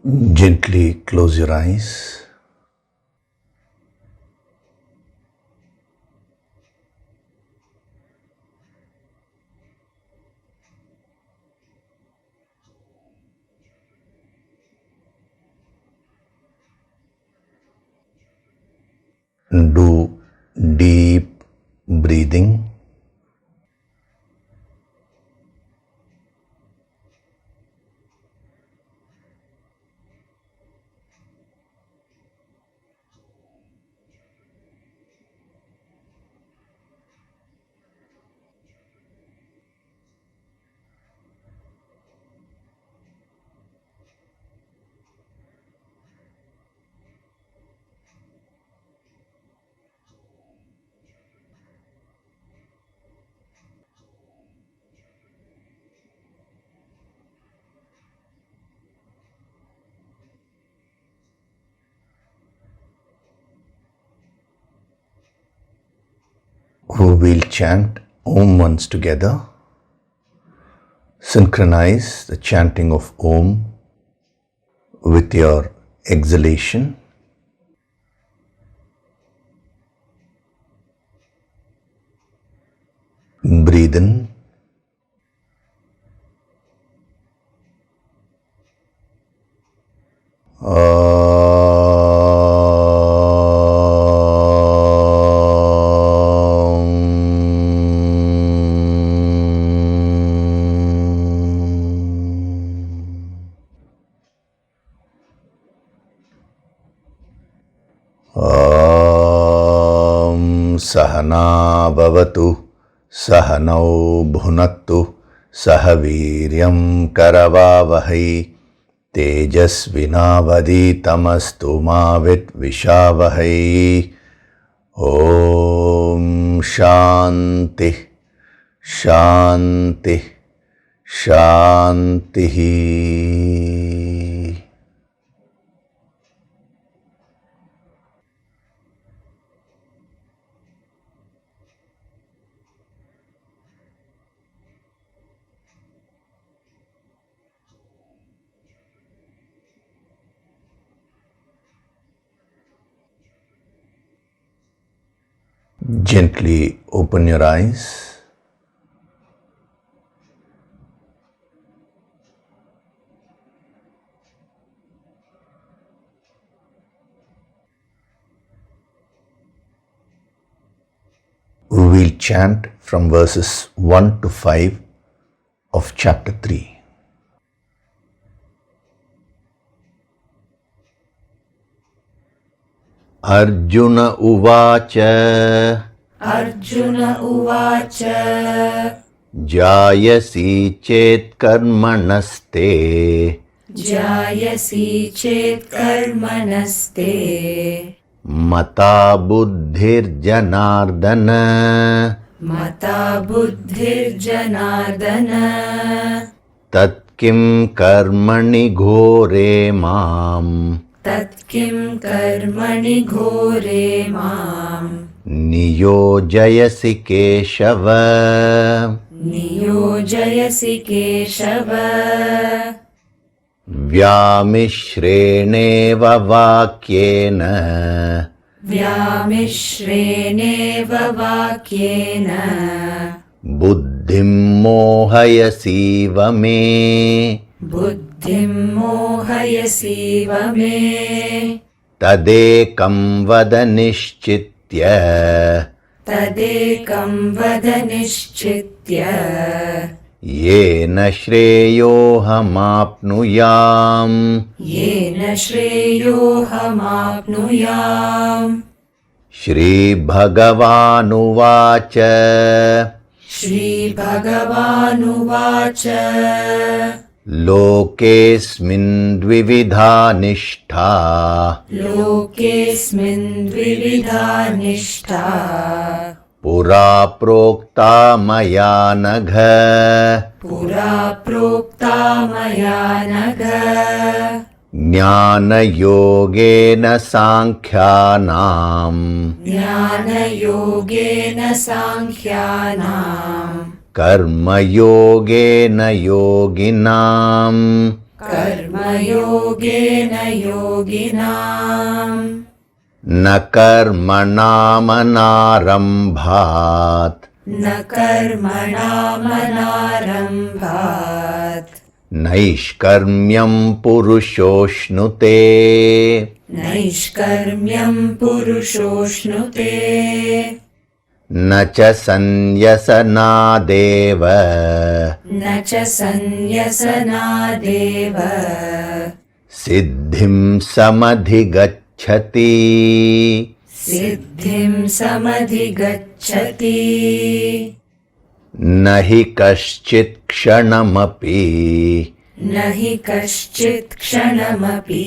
Gently close your eyes. Do deep breathing. We will chant Om once together. Synchronize the chanting of Om with your exhalation. Breathe in. Sahana bhavatu, sahanau bhunattu, sahaviryam karavavahai, tejasvinavaditamastu ma vidvishavahai. Om Shanti, Shanti, Shanti. Gently open your eyes. We will chant from verses 1 to 5 of chapter 3. Arjuna Uvacha. Arjuna Uvacha. Jayasi chet karmanaste. Jayasi chet karmanaste. Mata buddhir janardana. Mata buddhir janardana. Tat kim karmani ghore mam. Tat kim karmani ghore mam. Niyojayasi keshava. Niyojayasi keshava. Vyamishreneva vakyena. Vyamishreneva vakyena. Buddhim mohayasiva me. Buddhim mohayasiva me. Tadekam vada nishchitya. Tadekam vada nishchitya. Yena shreyohamapnuyam. Yena shreyohamapnuyam. Shri Bhagavanuvacha. Shri Bhagavanuvacha. Lokesmin dvividha nishtha. Lokesmin dvividha nishtha. Pura prokta maya nagha. Pura prokta maya nagha. Jnana yogena sankhyanam. Jnana yogena sankhyanam. Karma yogena yoginam. कर्मयोगेन योगिनाम् न कर्मणामनारम्भात् न कर्मणामनारम्भात् नैष्कर्म्यं पुरुषोऽश्नुते नैष्कर्म्यं पुरुषोऽश्नुते न च सन्न्यसनादेव न च सन्न्यसनादेव सिद्धिं समधिगच्छति सिद्धिं समधिगच्छति न हि कश्चित् क्षणमपि न हि कश्चित् क्षणमपि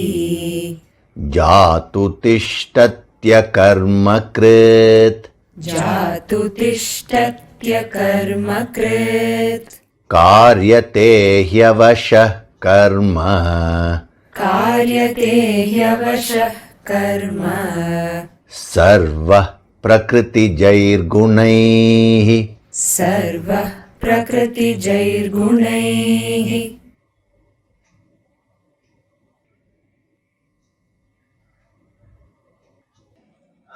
जातु तिष्ठत्यकर्मकृत् जातु तिष्ठत्यकर्मकृत् कार्यते ह्यवशः कर्म कार्यते ह्यवशः कर्म सर्वः प्रकृतिजैर्गुणैः सर्वः प्रकृतिजैर्गुणैः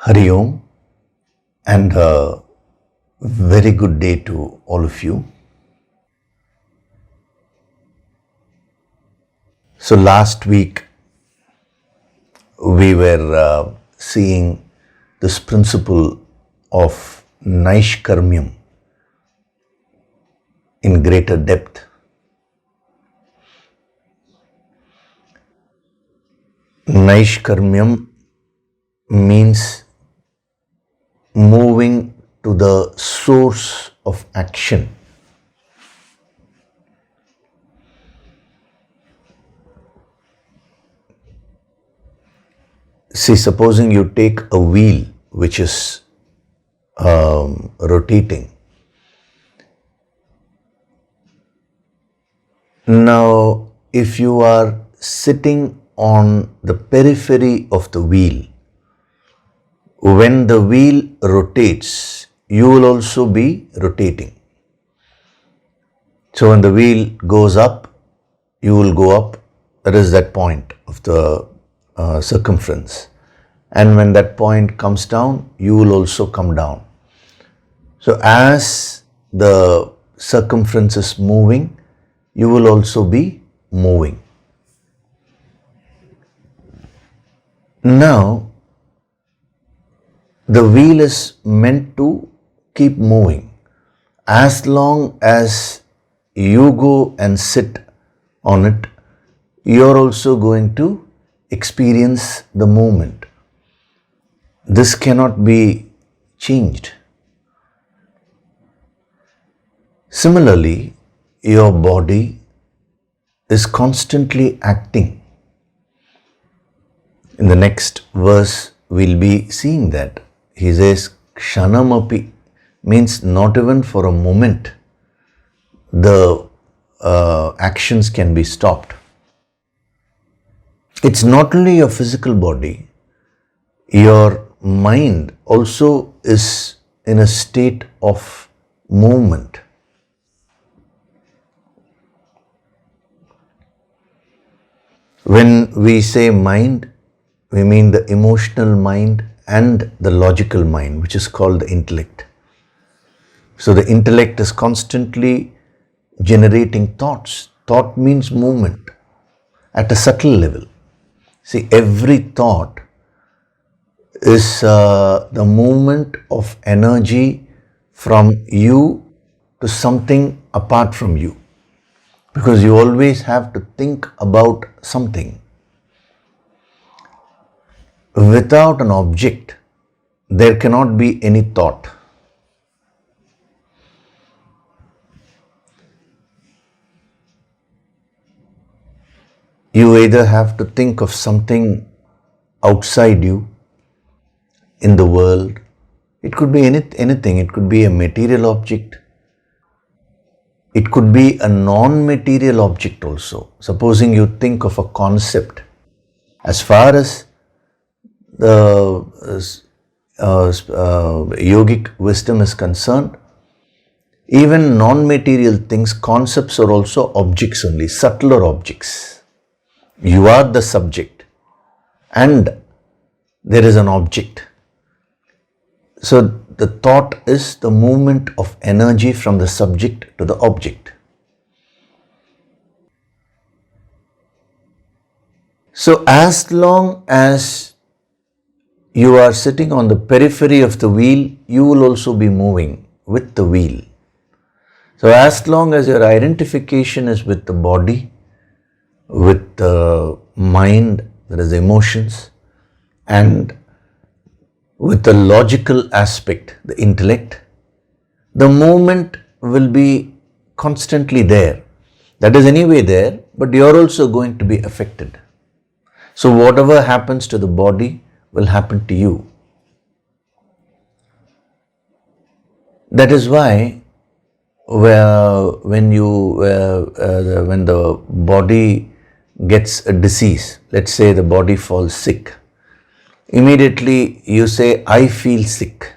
Hari Om, and a very good day to all of you. So last week we were seeing this principle of Naishkarmyam in greater depth. Naishkarmyam means moving to the source of action. See, supposing you take a wheel which is rotating. Now, if you are sitting on the periphery of the wheel, when the wheel rotates, you will also be rotating. So when the wheel goes up, you will go up. That is that point of the circumference. And when that point comes down, you will also come down. So as the circumference is moving, you will also be moving. Now, the wheel is meant to keep moving. As long as you go and sit on it, you are also going to experience the movement. This cannot be changed. Similarly, your body is constantly acting. In the next verse, we'll be seeing that. He says, Kshanamapi means not even for a moment the actions can be stopped. It's not only your physical body, your mind also is in a state of movement. When we say mind, we mean the emotional mind and the logical mind, which is called the intellect. So the intellect is constantly generating thoughts. Thought means movement at a subtle level. See, every thought is the movement of energy from you to something apart from you. Because you always have to think about something. Without an object, there cannot be any thought. You either have to think of something outside you, in the world. It could be anything. It could be a material object. It could be a non-material object also. Supposing you think of a concept. As far as the yogic wisdom is concerned, even non-material things, concepts are also objects only, subtler objects. You are the subject and there is an object. So the thought is the movement of energy from the subject to the object. So as long as you are sitting on the periphery of the wheel, you will also be moving with the wheel. So as long as your identification is with the body, with the mind, that is emotions, and with the logical aspect, the intellect, the movement will be constantly there. That is anyway there, but you are also going to be affected. So whatever happens to the body will happen to you. That is why when the body gets a disease, let's say the body falls sick, immediately you say, I feel sick.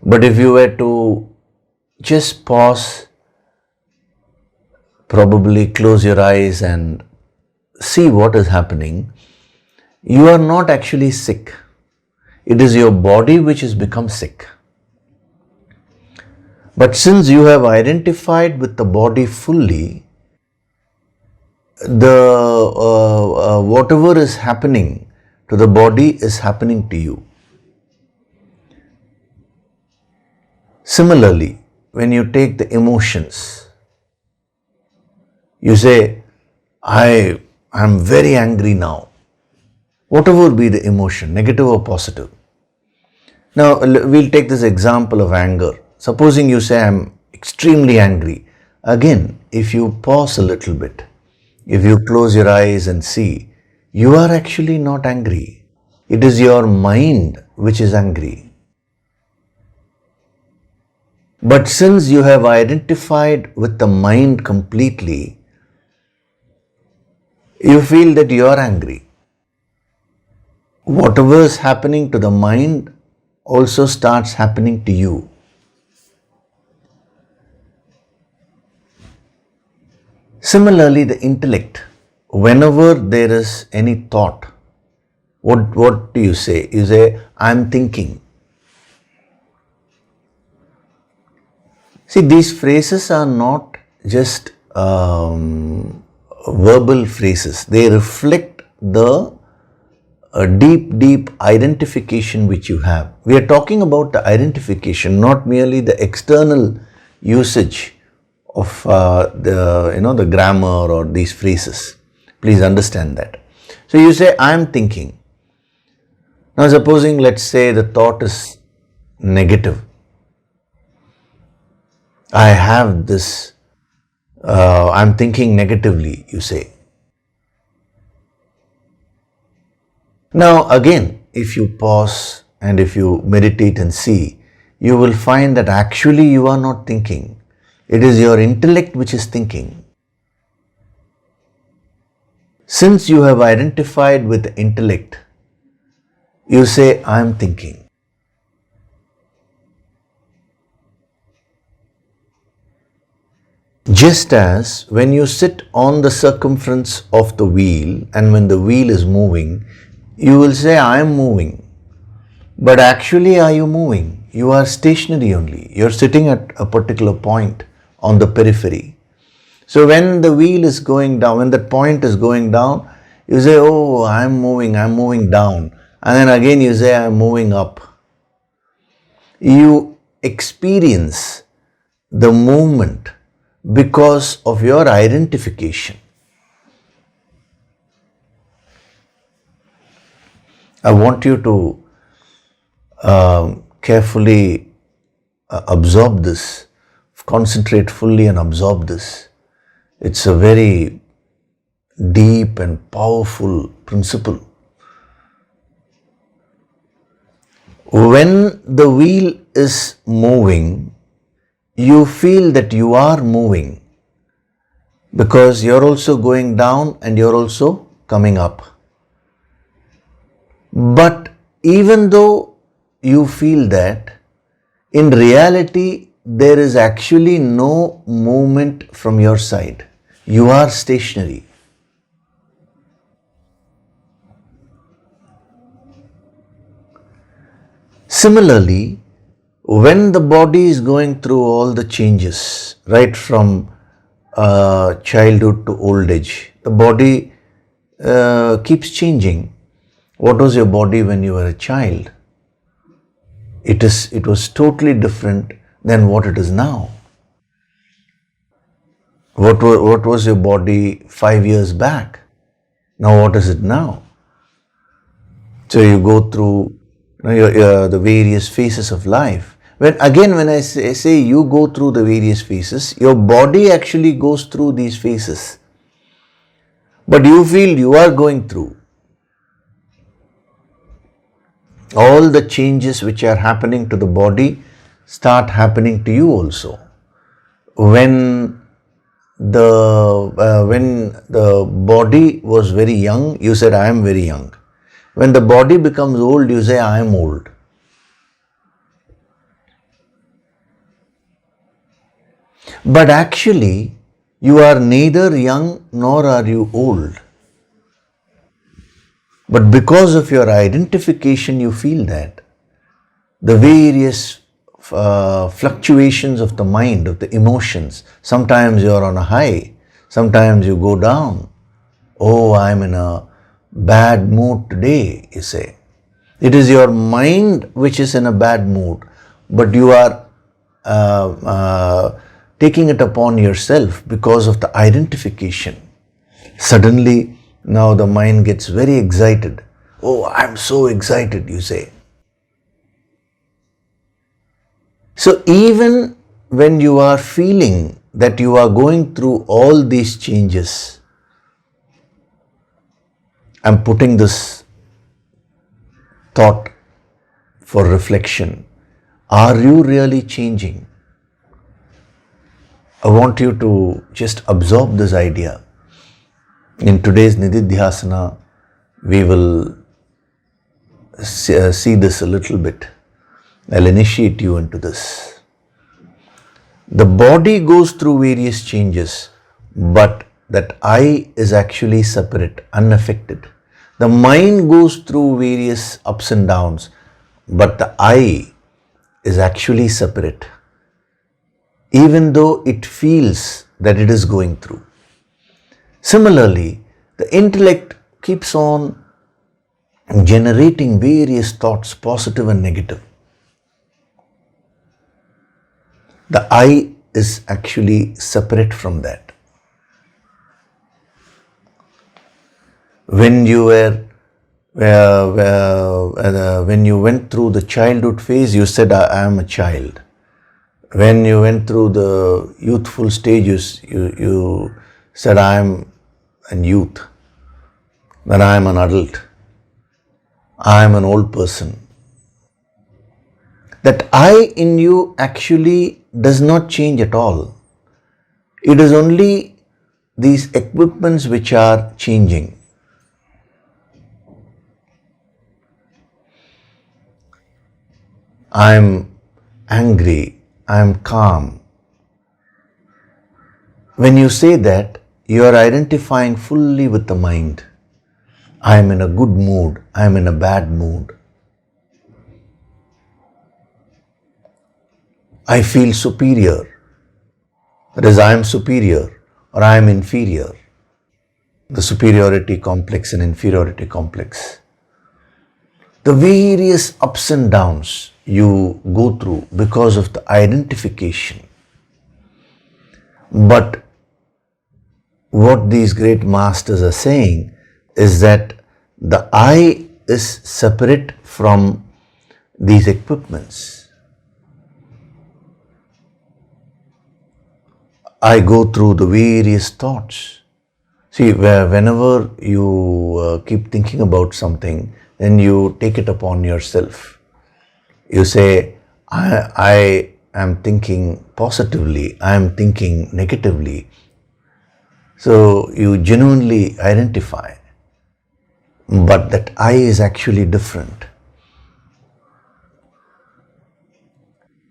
But if you were to just pause, probably close your eyes and see what is happening, you are not actually sick. It is your body which has become sick. But since you have identified with the body fully, whatever is happening to the body is happening to you. Similarly, when you take the emotions, you say, I am very angry now. Whatever be the emotion, negative or positive. Now, we'll take this example of anger. Supposing you say, I am extremely angry. Again, if you pause a little bit, if you close your eyes and see, you are actually not angry. It is your mind which is angry. But since you have identified with the mind completely, you feel that you are angry. Whatever is happening to the mind also starts happening to you. Similarly, the intellect, whenever there is any thought, what do you say? You say, I am thinking. See, these phrases are not just verbal phrases. They reflect the deep identification which you have. We are talking about the identification, not merely the external usage of the grammar or these phrases. Please understand that. So you say, I am thinking. Now supposing, let's say the thought is negative. I have this, I'm thinking negatively, you say. Now again, if you pause and if you meditate and see, you will find that actually you are not thinking. It is your intellect which is thinking. Since you have identified with the intellect, you say, I am thinking. Just as when you sit on the circumference of the wheel and when the wheel is moving, you will say, I am moving. But actually, are you moving? You are stationary only. You are sitting at a particular point on the periphery. So when the wheel is going down, when that point is going down, you say, oh, I am moving down. And then again you say, I am moving up. You experience the movement because of your identification. I want you to carefully absorb this, concentrate fully and absorb this. It's a very deep and powerful principle. When the wheel is moving, you feel that you are moving because you're also going down and you're also coming up. But even though you feel that, in reality, there is actually no movement from your side. You are stationary. Similarly, when the body is going through all the changes, right from childhood to old age, the body keeps changing. What was your body when you were a child? It was totally different than what it is now. What was your body 5 years back? Now what is it now? So you go through the various phases of life. When I say you go through the various phases, your body actually goes through these phases. But you feel you are going through. All the changes which are happening to the body start happening to you also. When the body was very young, you said, I am very young. When the body becomes old, you say, I am old. But actually, you are neither young nor are you old. But because of your identification, you feel that. The various fluctuations of the mind, of the emotions. Sometimes you are on a high, sometimes you go down. Oh, I am in a bad mood today, you say. It is your mind which is in a bad mood, but you are taking it upon yourself because of the identification. Suddenly, now the mind gets very excited. Oh, I'm so excited, you say. So even when you are feeling that you are going through all these changes, I'm putting this thought for reflection. Are you really changing? I want you to just absorb this idea. In today's Nididhyasana, we will see this a little bit. I'll initiate you into this. The body goes through various changes, but that I is actually separate, unaffected. The mind goes through various ups and downs, but the I is actually separate, even though it feels that it is going through. Similarly, the intellect keeps on generating various thoughts, positive and negative. The I is actually separate from that. When you when you went through the childhood phase, you said, I am a child. When you went through the youthful stages, you said, I am a youth. When I am an adult, I am an old person. That I in you actually does not change at all. It is only these equipments which are changing. I am angry, I am calm. When you say that, you are identifying fully with the mind. I am in a good mood, I am in a bad mood. I feel superior. That is, I am superior or I am inferior. The superiority complex and inferiority complex. The various ups and downs you go through because of the identification. But what these great masters are saying is that the I is separate from these equipments. I go through the various thoughts. See, whenever you keep thinking about something, then you take it upon yourself. You say, I am thinking positively, I am thinking negatively. So you genuinely identify. But that I is actually different.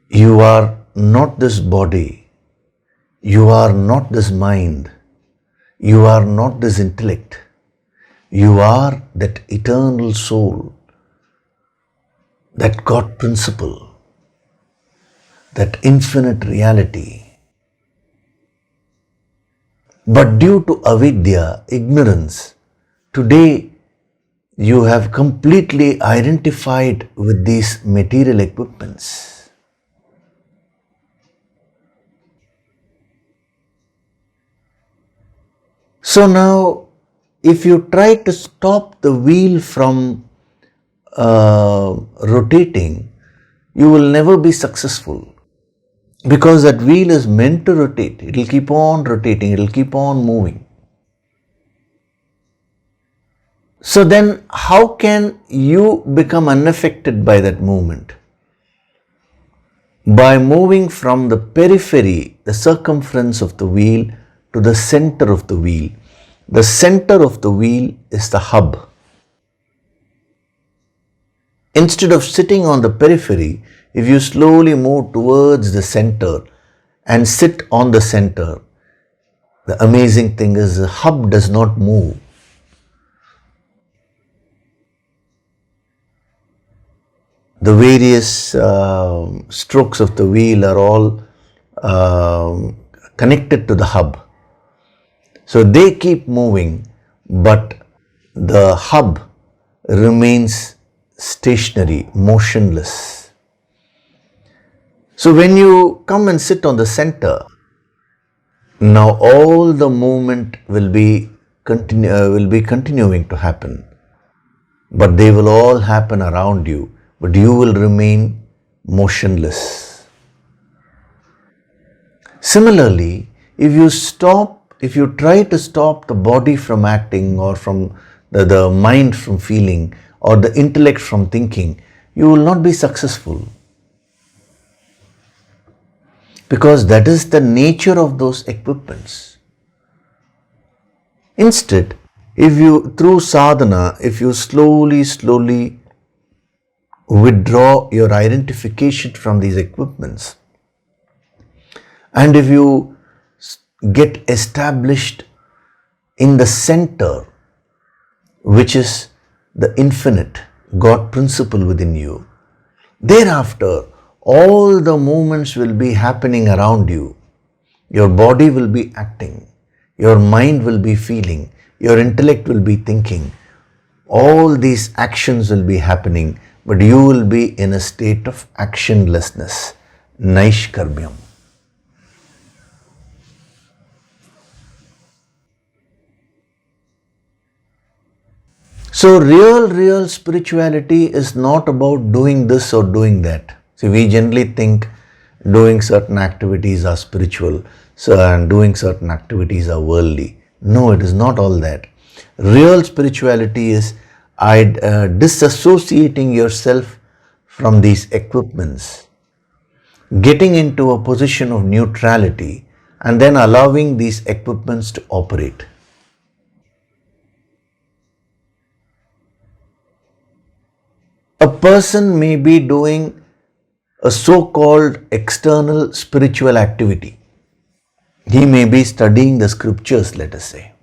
You are not this body. You are not this mind. You are not this intellect. You are that eternal soul. that God principle, that infinite reality. But due to avidya, ignorance, today you have completely identified with these material equipments. So now, if you try to stop the wheel from rotating, you will never be successful, because that wheel is meant to rotate. It will keep on rotating, it will keep on moving. So then, how can you become unaffected by that movement? By moving from the periphery, the circumference of the wheel, to the center of the wheel. The center of the wheel is the hub. Instead of sitting on the periphery, if you slowly move towards the center and sit on the center, the amazing thing is the hub does not move. The various strokes of the wheel are all connected to the hub. So they keep moving, but the hub remains stationary, motionless. So when you come and sit on the center, now all the movement will be continuing to happen, but they will all happen around you, but you will remain motionless. Similarly, if you try to stop the body from acting, or from the mind from feeling, or the intellect from thinking, you will not be successful. Because that is the nature of those equipments. Instead, if you, through sadhana, if you slowly withdraw your identification from these equipments, and if you get established in the center, which is the infinite God principle within you, thereafter all the movements will be happening around you. Your body will be acting, your mind will be feeling, your intellect will be thinking. All these actions will be happening, but you will be in a state of actionlessness, naishkarmyam. So real spirituality is not about doing this or doing that. See, we generally think doing certain activities are spiritual, and doing certain activities are worldly. No, it is not all that. Real spirituality is disassociating yourself from these equipments, getting into a position of neutrality, and then allowing these equipments to operate. A person may be doing a so-called external spiritual activity. He may be studying the scriptures, let us say,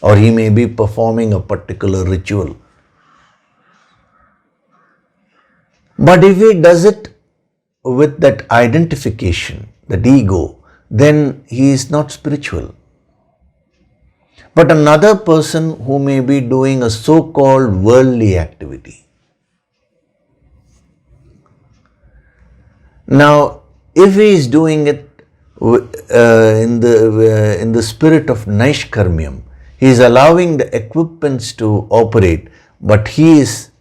or he may be performing a particular ritual. But if he does it with that identification, that ego, then he is not spiritual. But another person who may be doing a so-called worldly activity. Now, if he is doing it in the spirit of naishkarmyam, he is allowing the equipments to operate, but he is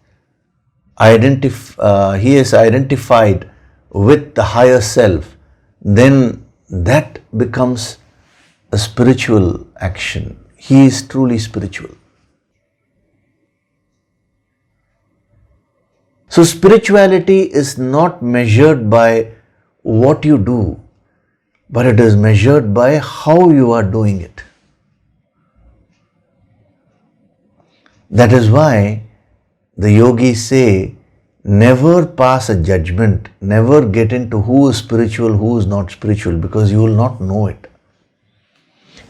identified with the higher self, then that becomes a spiritual action. He is truly spiritual. So spirituality is not measured by what you do, but it is measured by how you are doing it. That is why the yogis say, never pass a judgment, never get into who is spiritual, who is not spiritual, because you will not know it.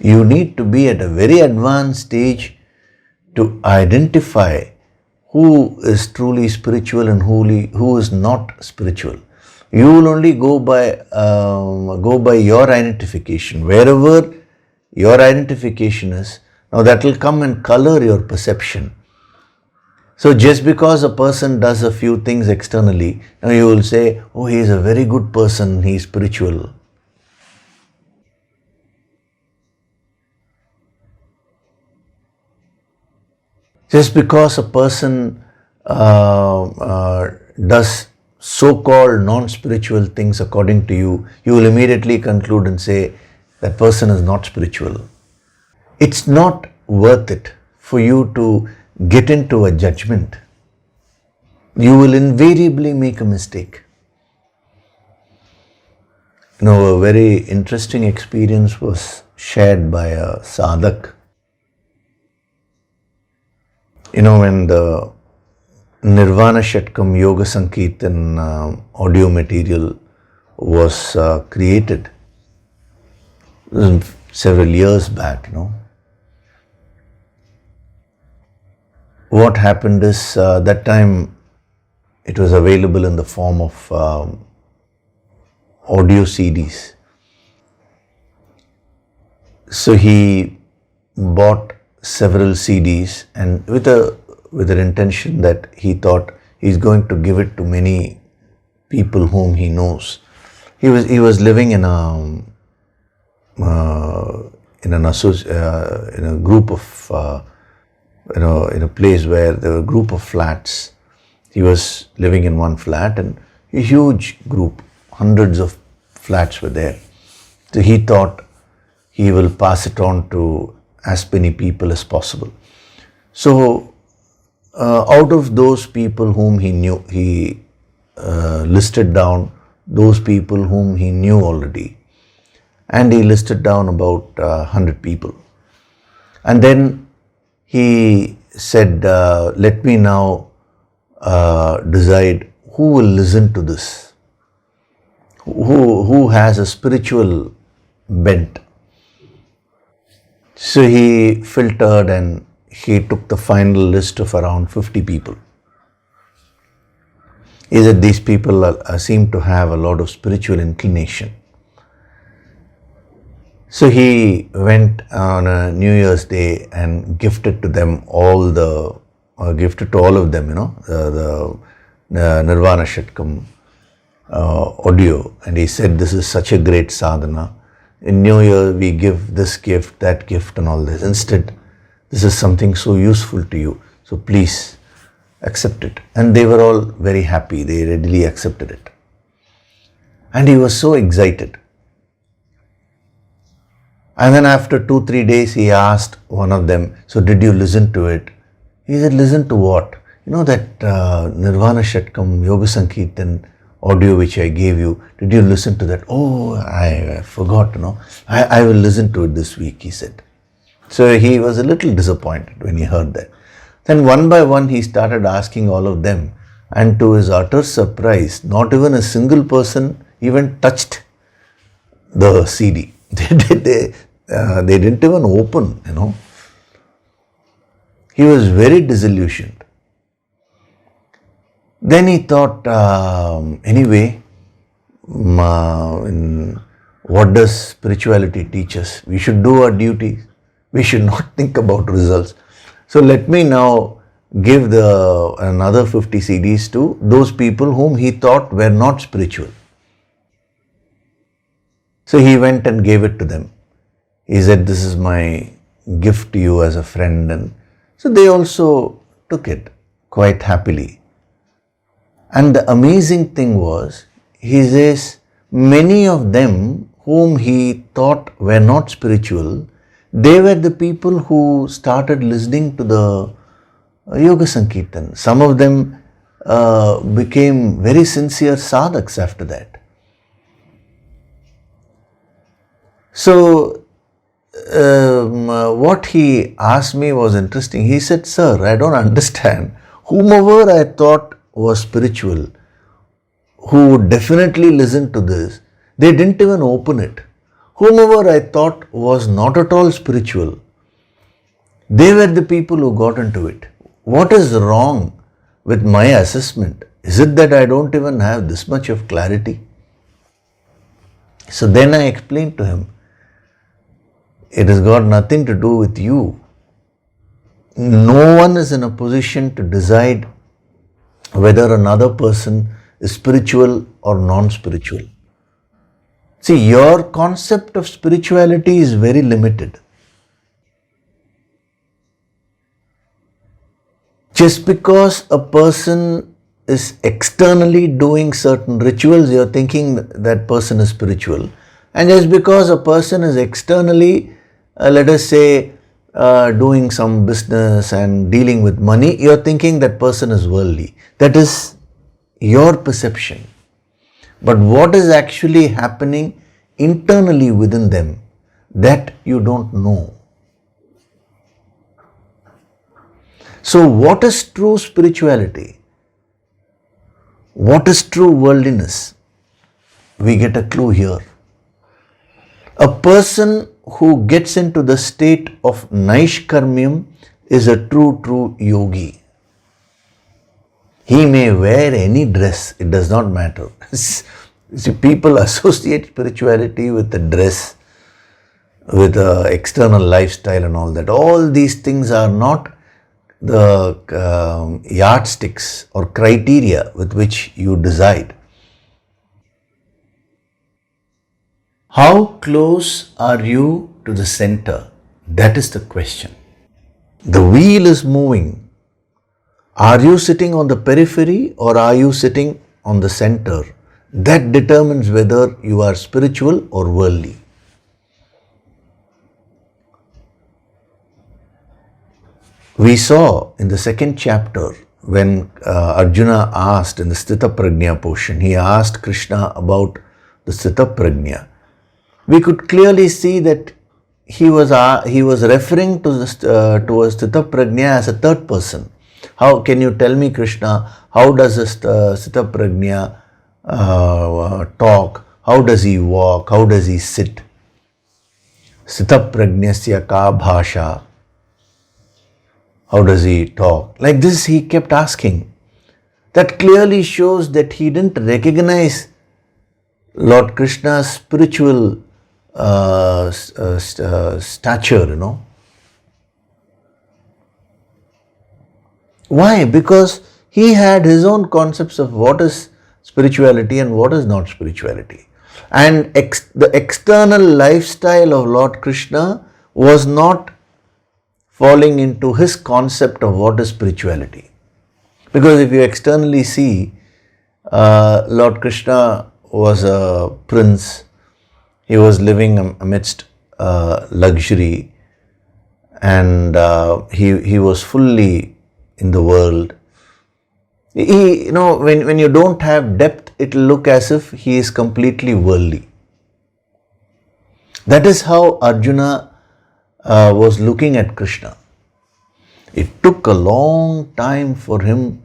You need to be at a very advanced stage to identify who is truly spiritual and who is not spiritual. You will only go by your identification. Wherever your identification is, now that will come and color your perception. So just because a person does a few things externally, now you will say, oh, he is a very good person, he is spiritual. Just because a person does so-called non-spiritual things according to you, you will immediately conclude and say, that person is not spiritual. It's not worth it for you to get into a judgment. You will invariably make a mistake. A very interesting experience was shared by a sadhak. When the Nirvana Shatkam Yoga Sankirtan audio material was created several years back, what happened is that time it was available in the form of audio CDs. So he bought several CDs and with an intention that he thought he's going to give it to many people whom he knows. He was living in a group of in a place where there were a group of flats. He was living in one flat and a huge group, hundreds of flats were there. So he thought he will pass it on to as many people as possible. So out of those people whom he knew, he listed down those people whom he knew already. And he listed down about 100 people. And then he said, let me now decide who will listen to this, who has a spiritual bent. So he filtered and he took the final list of around 50 people. He said these people seem to have a lot of spiritual inclination. So he went on a New Year's Day and gifted to all of them, the Nirvana Shatkam audio. And he said, this is such a great sadhana. In New Year, we give this gift, that gift and all this. Instead, this is something so useful to you. So please accept it. And they were all very happy. They readily accepted it. And he was so excited. And then after 2-3 days, he asked one of them, so did you listen to it? He said, listen to what? That Nirvana Shatkam Yoga Sankirtan audio which I gave you, did you listen to that? Oh, I forgot, I will listen to it this week, he said. So he was a little disappointed when he heard that. Then one by one, he started asking all of them. And to his utter surprise, not even a single person even touched the CD. They didn't even open, He was very disillusioned. Then he thought, anyway, what does spirituality teach us? We should do our duties. We should not think about results. So let me now give another 50 CDs to those people whom he thought were not spiritual. So he went and gave it to them. He said, this is my gift to you as a friend. And so they also took it quite happily. And the amazing thing was, he says, many of them whom he thought were not spiritual, they were the people who started listening to the Yoga Sankirtan. Some of them became very sincere sadhaks after that. So, what he asked me was interesting. He said, sir, I don't understand. Whomever I thought was spiritual, who would definitely listen to this, they didn't even open it. Whomever I thought was not at all spiritual, they were the people who got into it. What is wrong with my assessment? Is it that I don't even have this much of clarity? So then I explained to him, it has got nothing to do with you. No one is in a position to decide whether another person is spiritual or non-spiritual. See, your concept of spirituality is very limited. Just because a person is externally doing certain rituals, you're thinking that person is spiritual. And just because a person is externally, let us say, doing some business and dealing with money, you're thinking that person is worldly. That is your perception. But what is actually happening internally within them, that you don't know. So what is true spirituality? What is true worldliness? We get a clue here. A person who gets into the state of Naishkarmyam is a true yogi. He may wear any dress, it does not matter. See, people associate spirituality with the dress, with the external lifestyle and all that. All these things are not the yardsticks or criteria with which you decide. How close are you to the center? That is the question. The wheel is moving. Are you sitting on the periphery or are you sitting on the center? That determines whether you are spiritual or worldly. We saw in the second chapter when Arjuna asked in the Sthita Prajna portion, he asked Krishna about the Sthita Prajna. We could clearly see that he was referring to a Sthita Prajna as a third person. How can you tell me, Krishna, how does a Sthita Prajna talk? How does he walk? How does he sit? Sthita Prajnasya ka bhasha. How does he talk? Like this he kept asking. That clearly shows that he didn't recognize Lord Krishna's spiritual stature, Why? Because he had his own concepts of what is spirituality and what is not spirituality. And the external lifestyle of Lord Krishna was not falling into his concept of what is spirituality. Because if you externally see, Lord Krishna was a prince. He was living amidst luxury, and he was fully in the world. When you don't have depth, it will look as if he is completely worldly. That is how Arjuna was looking at Krishna. It took a long time for him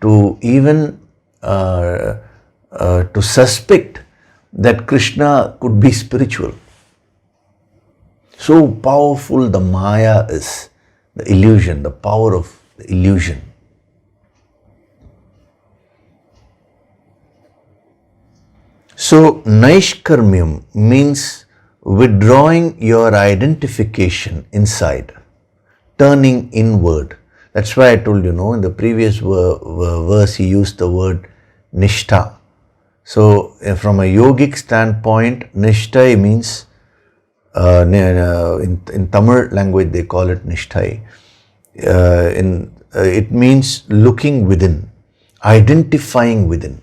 to even to suspect that Krishna could be spiritual. So powerful the Maya is, the illusion, the power of the illusion. So Naishkarmyam means withdrawing your identification inside, turning inward. That's why I told you, in the previous verse he used the word nishtha. So from a yogic standpoint, nishtha means, in Tamil language they call it nishtha. It means looking within, identifying within.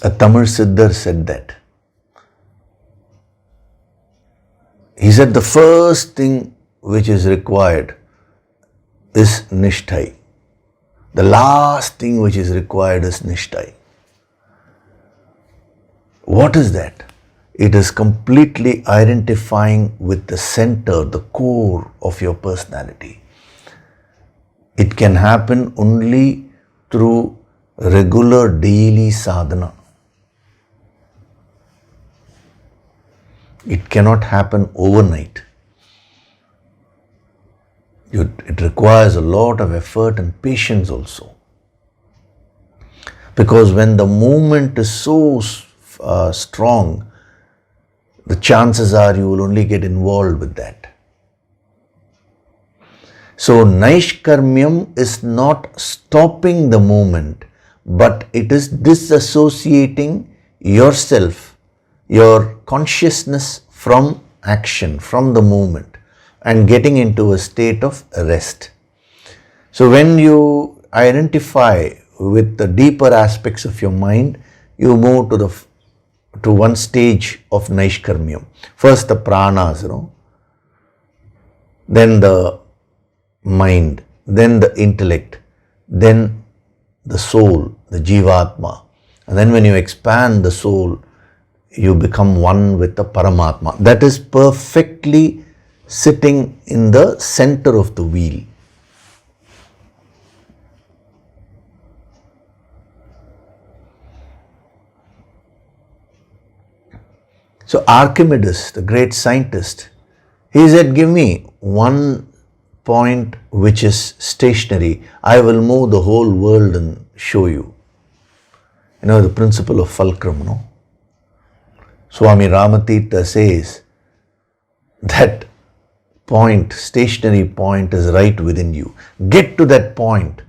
A Tamil Siddhar said that. He said the first thing which is required is nishtha. The last thing which is required is nishtha. What is that? It is completely identifying with the center, the core of your personality. It can happen only through regular daily sadhana. It cannot happen overnight. It requires a lot of effort and patience also. Because when the movement is so strong, the chances are you will only get involved with that. So Naishkarmyam is not stopping the movement, but it is disassociating yourself, your consciousness from action, from the movement, and getting into a state of rest. So when you identify with the deeper aspects of your mind, you move to one stage of Naishkarmyam. First the pranas, then the mind, then the intellect, then the soul, the jivatma. And then when you expand the soul, you become one with the Paramatma. That is perfectly sitting in the center of the wheel. So Archimedes, the great scientist, he said, give me one point which is stationary. I will move the whole world and show you. You know the principle of fulcrum, no? Swami Ramatirtha says that point, stationary point is right within you. Get to that point.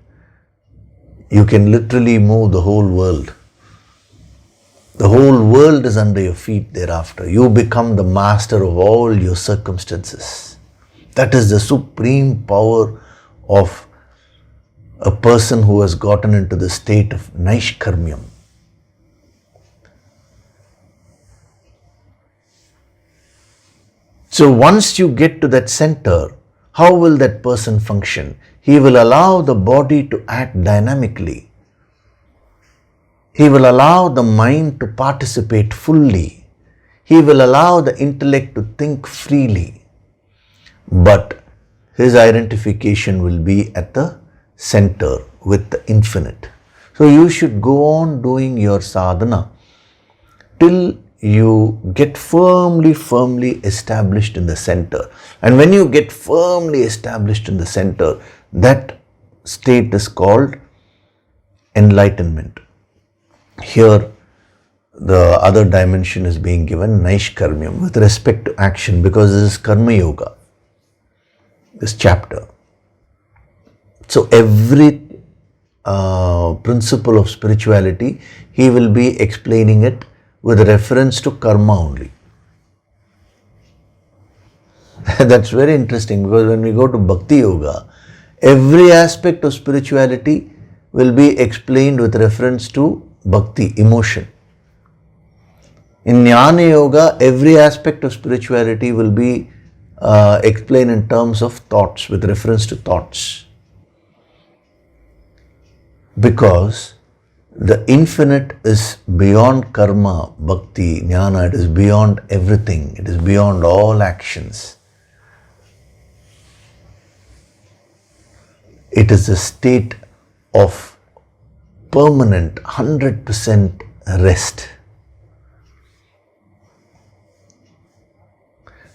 You can literally move the whole world. The whole world is under your feet thereafter. You become the master of all your circumstances. That is the supreme power of a person who has gotten into the state of Naishkarmyam. So once you get to that center, how will that person function? He will allow the body to act dynamically. He will allow the mind to participate fully. He will allow the intellect to think freely. But his identification will be at the center with the infinite. So you should go on doing your sadhana till you get firmly established in the center. And when you get firmly established in the center, that state is called enlightenment. Here, the other dimension is being given, Naishkarmyam, with respect to action, because this is Karma Yoga, this chapter. So every principle of spirituality, he will be explaining it with reference to karma only. That's very interesting, because when we go to Bhakti Yoga, every aspect of spirituality will be explained with reference to Bhakti, emotion. In Jnana Yoga, every aspect of spirituality will be explained in terms of thoughts, with reference to thoughts. Because the infinite is beyond karma, bhakti, jnana. It is beyond everything. It is beyond all actions. It is a state of permanent 100% rest.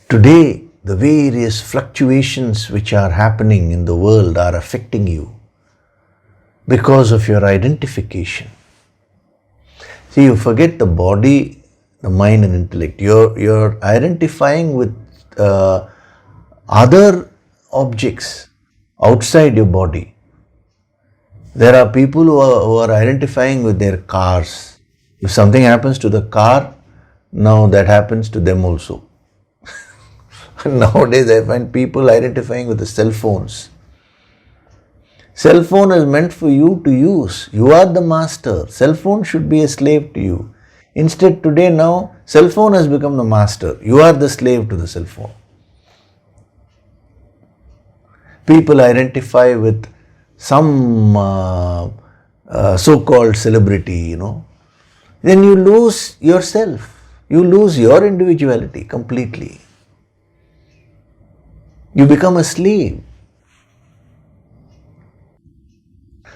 Today, the various fluctuations which are happening in the world are affecting you because of your identification. See, you forget the body, the mind and intellect. You're identifying with other objects outside your body. There are people who are identifying with their cars. If something happens to the car, now that happens to them also. Nowadays I find people identifying with the cell phones. Cell phone is meant for you to use. You are the master. Cell phone should be a slave to you. Instead, today now, cell phone has become the master. You are the slave to the cell phone. People identify with some so-called celebrity, Then you lose yourself. You lose your individuality completely. You become a slave.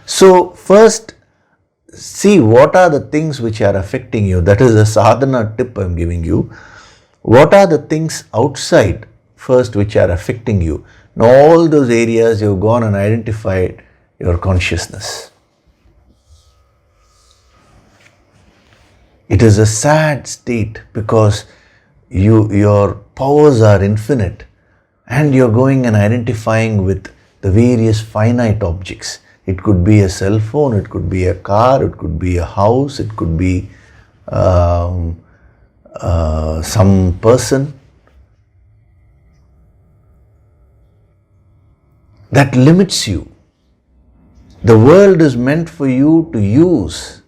So first, see what are the things which are affecting you. That is a sadhana tip I am giving you. What are the things outside first which are affecting you? In all those areas, you've gone and identified your consciousness. It is a sad state because your powers are infinite and you're going and identifying with the various finite objects. It could be a cell phone, it could be a car, it could be a house, it could be some person. That limits you. The world is meant for you to use.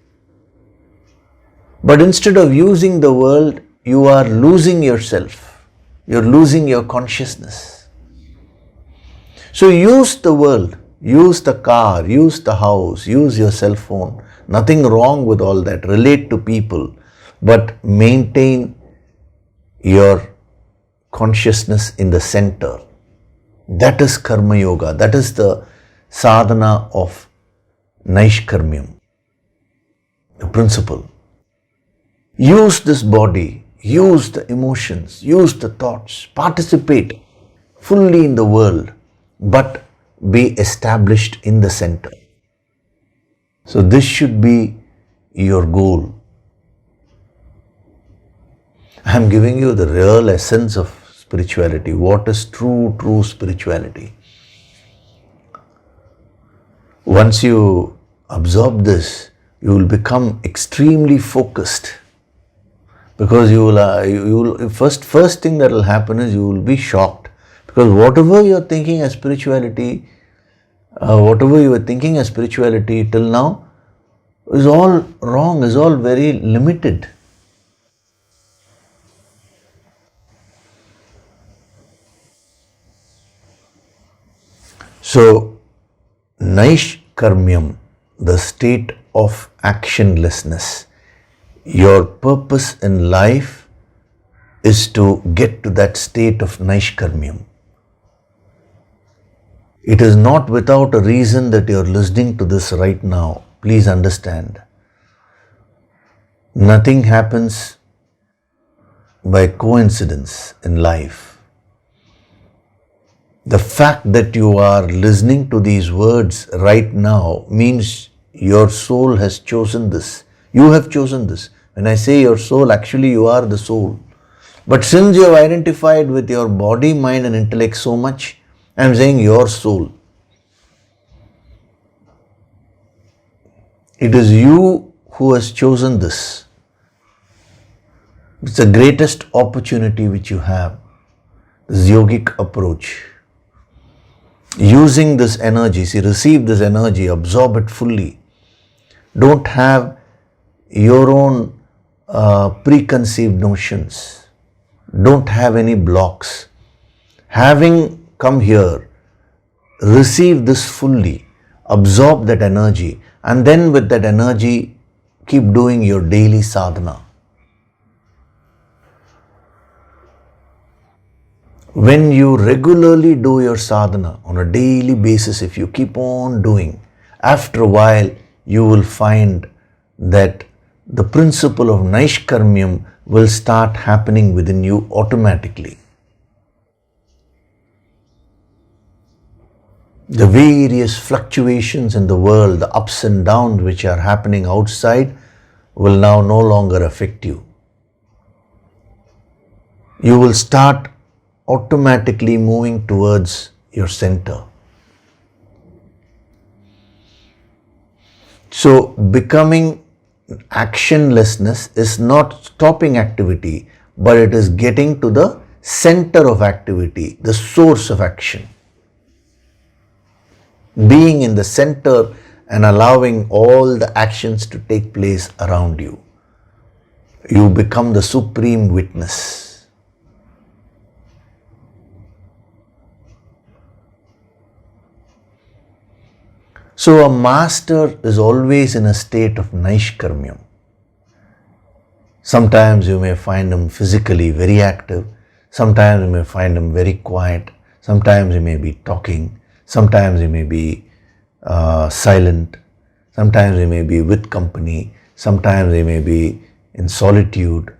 But instead of using the world, you are losing yourself. You're losing your consciousness. So use the world, use the car, use the house, use your cell phone. Nothing wrong with all that. Relate to people, but maintain your consciousness in the center. That is karma yoga. That is the sadhana of naishkarmyam, the principle. Use this body, use the emotions, use the thoughts, participate fully in the world, but be established in the center. So this should be your goal. I am giving you the real essence of spirituality. What is true spirituality? Once you absorb this, you will become extremely focused. Because you will first thing that will happen is you will be shocked. Because whatever you are thinking as spirituality, whatever you were thinking as spirituality till now is all wrong, is all very limited. So, naishkarmyam, the state of actionlessness. Your purpose in life is to get to that state of naishkarmyam. It is not without a reason that you are listening to this right now. Please understand. Nothing happens by coincidence in life. The fact that you are listening to these words right now means your soul has chosen this. You have chosen this. When I say your soul, actually you are the soul. But since you have identified with your body, mind and intellect so much, I am saying your soul. It is you who has chosen this. It's the greatest opportunity which you have. This yogic approach. Using this energy, see, receive this energy, absorb it fully. Don't have your own preconceived notions. Don't have any blocks. Having come here, receive this fully, absorb that energy, and then with that energy, keep doing your daily sadhana. When you regularly do your sadhana on a daily basis, if you keep on doing, after a while, you will find that the principle of naishkarmyam will start happening within you automatically. The various fluctuations in the world, the ups and downs which are happening outside will now no longer affect you. You will start automatically moving towards your center. So becoming actionlessness is not stopping activity, but it is getting to the center of activity, the source of action. Being in the center and allowing all the actions to take place around you. You become the supreme witness. So a master is always in a state of naishkarmyam. Sometimes you may find him physically very active. Sometimes you may find him very quiet. Sometimes he may be talking. Sometimes he may be silent. Sometimes he may be with company. Sometimes he may be in solitude.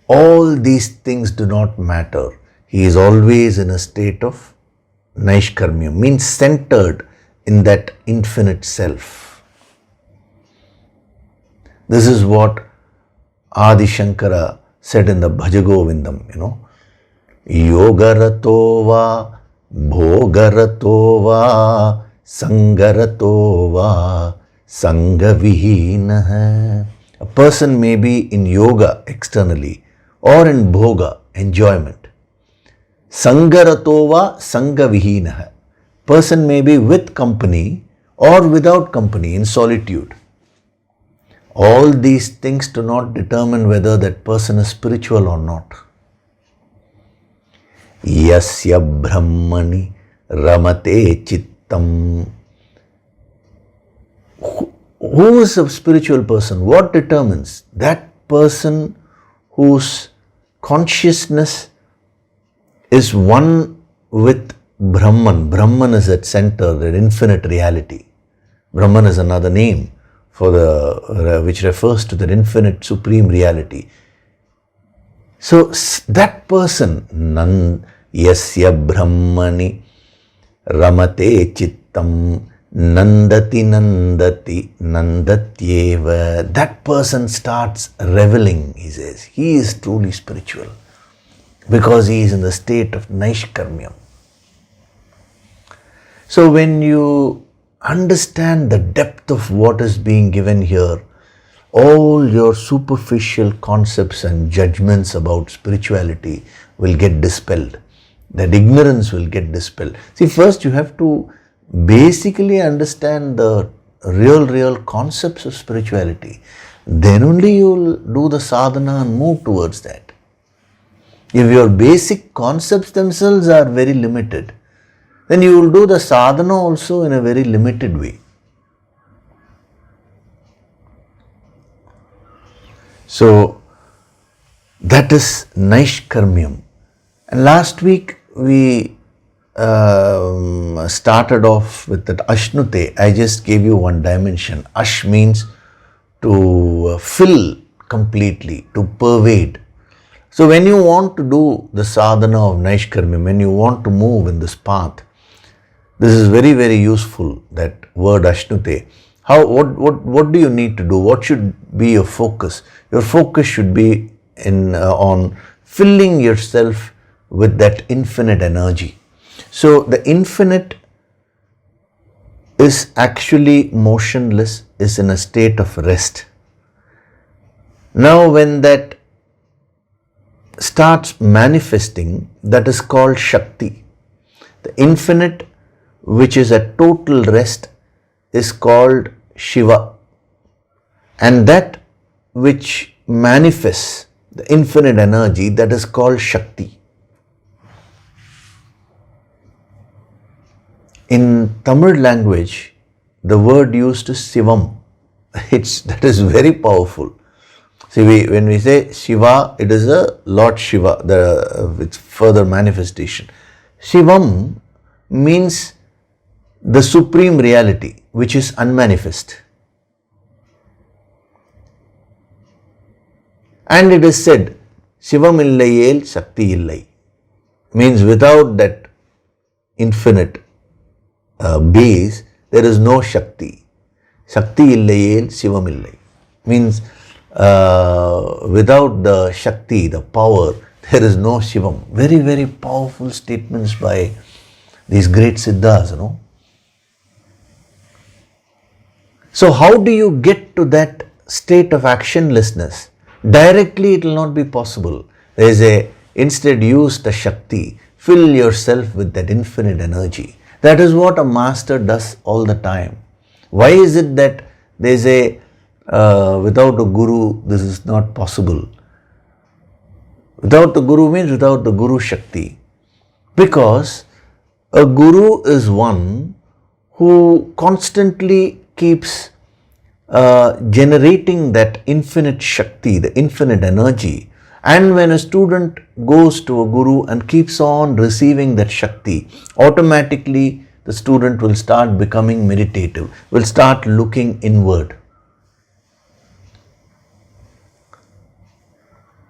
All these things do not matter. He is always in a state of Naishkarmyam means centered in that infinite self. This is what Adi Shankara said in the Bhajagovindam, Yogaratova, Bhogaratova, Sangaratova, Sangavihinaha. A person may be in yoga externally or in bhoga, enjoyment. Sangaratova, Sangavihinaha. Person may be with company or without company, in solitude. All these things do not determine whether that person is spiritual or not. Yasya Brahmani Ramate Chittam. Who is a spiritual person? What determines? That person whose consciousness is one with Brahman. Brahman is at center, that infinite reality. Brahman is another name for which refers to that infinite supreme reality. So that person, Yasya Brahmani Ramate Chittam Nandati Nandati Nandatyeva. That person starts reveling, he says. He is truly spiritual because he is in the state of Naishkarmyam. So when you understand the depth of what is being given here, all your superficial concepts and judgments about spirituality will get dispelled. That ignorance will get dispelled. See, first you have to basically understand the real concepts of spirituality. Then only you will do the sadhana and move towards that. If your basic concepts themselves are very limited, then you will do the sadhana also in a very limited way. So that is Naishkarmyam. And last week we started off with that ashnute. I just gave you one dimension. Ash means to fill completely, to pervade. So when you want to do the sadhana of Naishkarmyam, when you want to move in this path, this is very useful, that word ashnute. What do you need to do? What should be your focus? Your focus should be on filling yourself with that infinite energy. So the infinite is actually motionless, is in a state of rest. Now when that starts manifesting, that is called Shakti. The infinite, which is at total rest, is called Shiva. And that which manifests the infinite energy, that is called Shakti. In Tamil language, the word used is Sivam. That is very powerful. See, when we say Shiva, it is a Lord Shiva, its further manifestation. Shivam means the supreme reality, which is unmanifest. And it is said, Shivam illayel Shakti illai. Means without that infinite base, there is no Shakti. Shakti illayel Shivam illai. Means without the Shakti, the power, there is no Shivam. Very powerful statements by these great Siddhas, So how do you get to that state of actionlessness? Directly it will not be possible. There is instead use the Shakti. Fill yourself with that infinite energy. That is what a master does all the time. Why is it that they say without a guru this is not possible? Without the guru means without the guru Shakti. Because a guru is one who constantly keeps generating that infinite Shakti, the infinite energy. And when a student goes to a guru and keeps on receiving that Shakti, automatically the student will start becoming meditative, will start looking inward.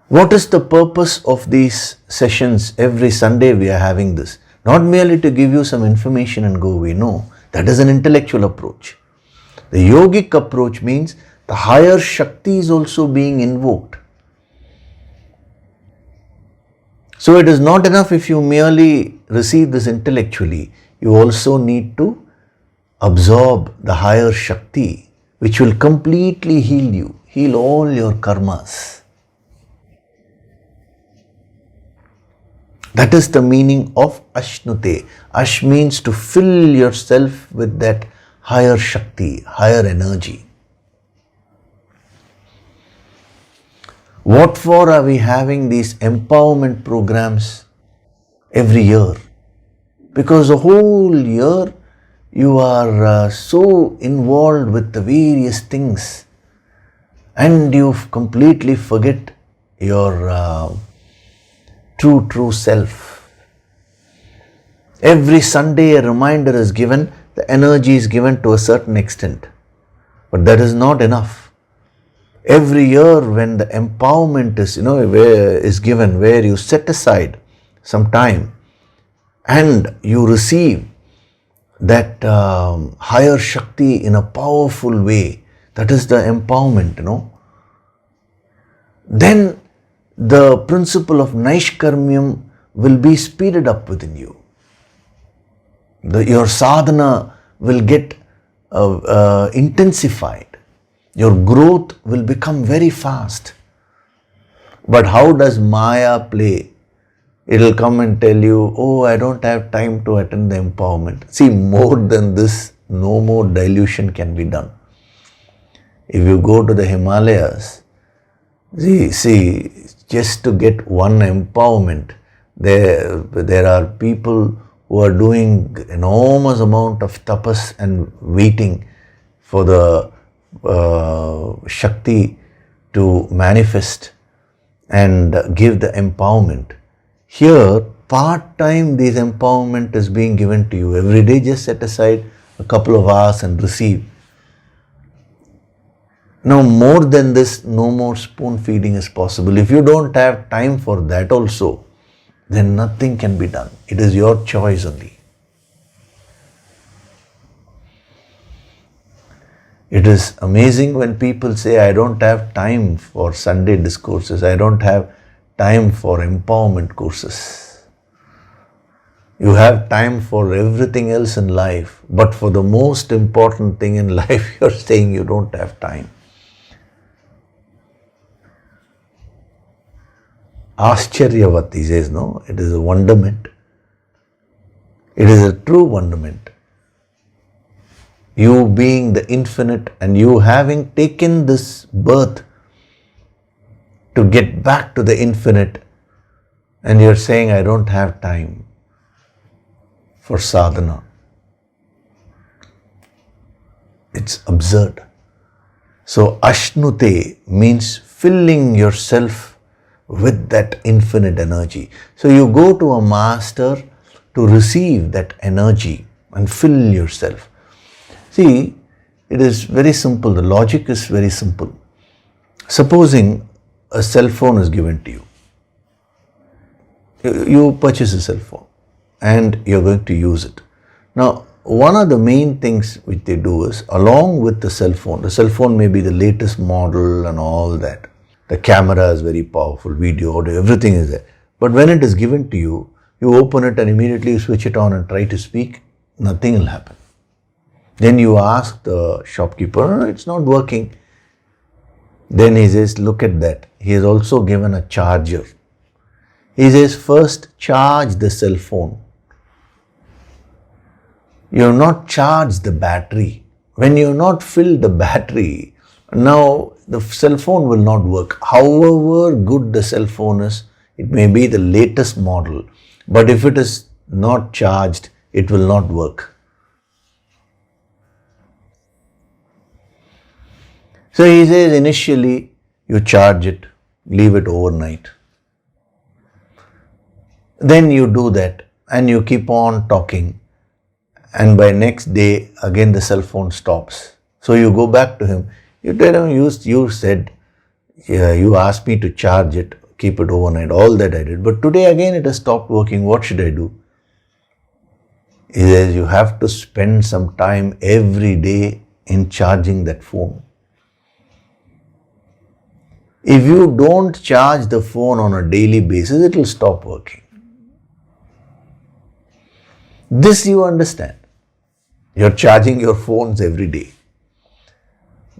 What is the purpose of these sessions? Every Sunday we are having this. Not merely to give you some information and go away. No, that is an intellectual approach. The yogic approach means the higher Shakti is also being invoked. So it is not enough if you merely receive this intellectually. You also need to absorb the higher Shakti, which will completely heal you, heal all your karmas. That is the meaning of ashnute. Ash means to fill yourself with that higher Shakti, higher energy. What for are we having these empowerment programs every year? Because the whole year you are so involved with the various things and you completely forget your true self. Every Sunday a reminder is given, the energy is given to a certain extent. But that is not enough. Every year when the empowerment is given, where you set aside some time and you receive that higher Shakti in a powerful way, that is the empowerment, then the principle of Naishkarmyam will be speeded up within you. Your sadhana will get intensified. Your growth will become very fast. But how does Maya play? It will come and tell you, oh, I don't have time to attend the empowerment. See, more than this, no more dilution can be done. If you go to the Himalayas, see, just to get one empowerment, there are people who are doing enormous amount of tapas and waiting for the Shakti to manifest and give the empowerment. Here, part-time this empowerment is being given to you. Every day just set aside a couple of hours and receive. Now more than this, no more spoon feeding is possible. If you don't have time for that also, then nothing can be done. It is your choice only. It is amazing when people say, I don't have time for Sunday discourses, I don't have time for empowerment courses. You have time for everything else in life, but for the most important thing in life, you're saying you don't have time. Ascharyavat, he says, no, it is a wonderment. It is a true wonderment. You being the infinite and you having taken this birth to get back to the infinite, and you're saying, I don't have time for sadhana. It's absurd. So ashnute means filling yourself with that infinite energy. So you go to a master to receive that energy and fill yourself. See, it is very simple. The logic is very simple. Supposing a cell phone is given to you. You purchase a cell phone and you're going to use it. Now, one of the main things which they do is, along with the cell phone may be the latest model and all that. The camera is very powerful, video, audio, everything is there. But when it is given to you, you open it and immediately switch it on and try to speak, nothing will happen. Then you ask the shopkeeper, it's not working. Then he says, look at that. He has also given a charger. He says, first charge the cell phone. You have not charged the battery. When you have not filled the battery, now the cell phone will not work. However good the cell phone is, it may be the latest model, but if it is not charged, it will not work. So he says, initially you charge it, leave it overnight. Then you do that and you keep on talking, and by next day again the cell phone stops. So you go back to him. You tell him, you said, yeah, you asked me to charge it, keep it overnight, all that I did. But today again it has stopped working. What should I do? is you have to spend some time every day in charging that phone. If you don't charge the phone on a daily basis, it will stop working. This you understand. You're charging your phones every day.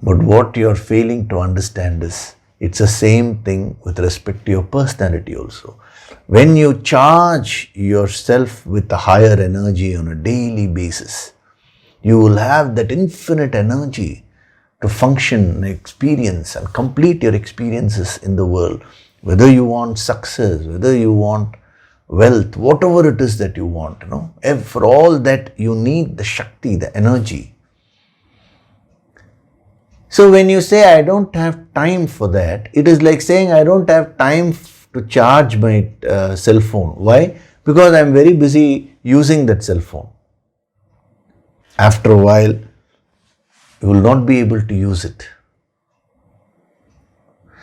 But what you're failing to understand is, it's the same thing with respect to your personality also. When you charge yourself with a higher energy on a daily basis, you will have that infinite energy to function, experience and complete your experiences in the world. Whether you want success, whether you want wealth, whatever it is that you want, for all that you need the Shakti, the energy. So when you say, I don't have time for that, it is like saying, I don't have time to charge my cell phone. Why? Because I'm very busy using that cell phone. After a while, you will not be able to use it.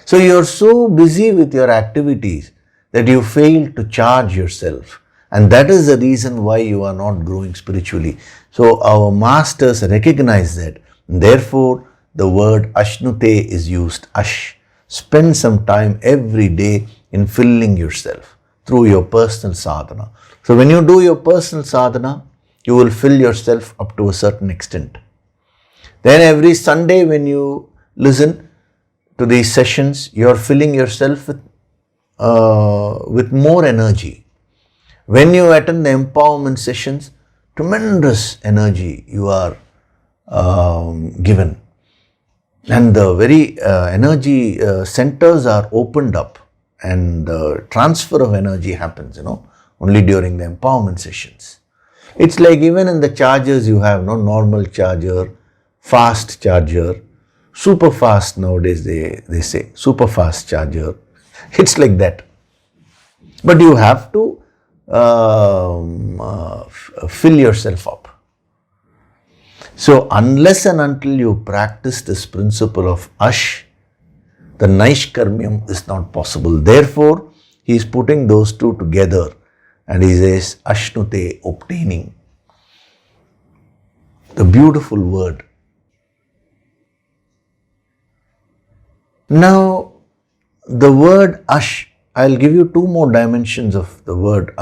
So you're so busy with your activities that you fail to charge yourself. And that is the reason why you are not growing spiritually. So our masters recognize that. Therefore, the word ashnute is used. Spend some time every day in filling yourself through your personal sadhana. So when you do your personal sadhana, you will fill yourself up to a certain extent. Then every Sunday when you listen to these sessions, you are filling yourself with more energy. When you attend the empowerment sessions, tremendous energy you are given. And the very energy centers are opened up, and the transfer of energy happens, only during the empowerment sessions. It's like even in the chargers you have, normal charger, fast charger, super fast nowadays they say, super fast charger. It's like that. But you have to fill yourself up. So unless and until you practice this principle of the Naishkarmyam is not possible. Therefore, he is putting those two together and he says ashnute, obtaining. The beautiful word. Now, the word I'll give you two more dimensions of the word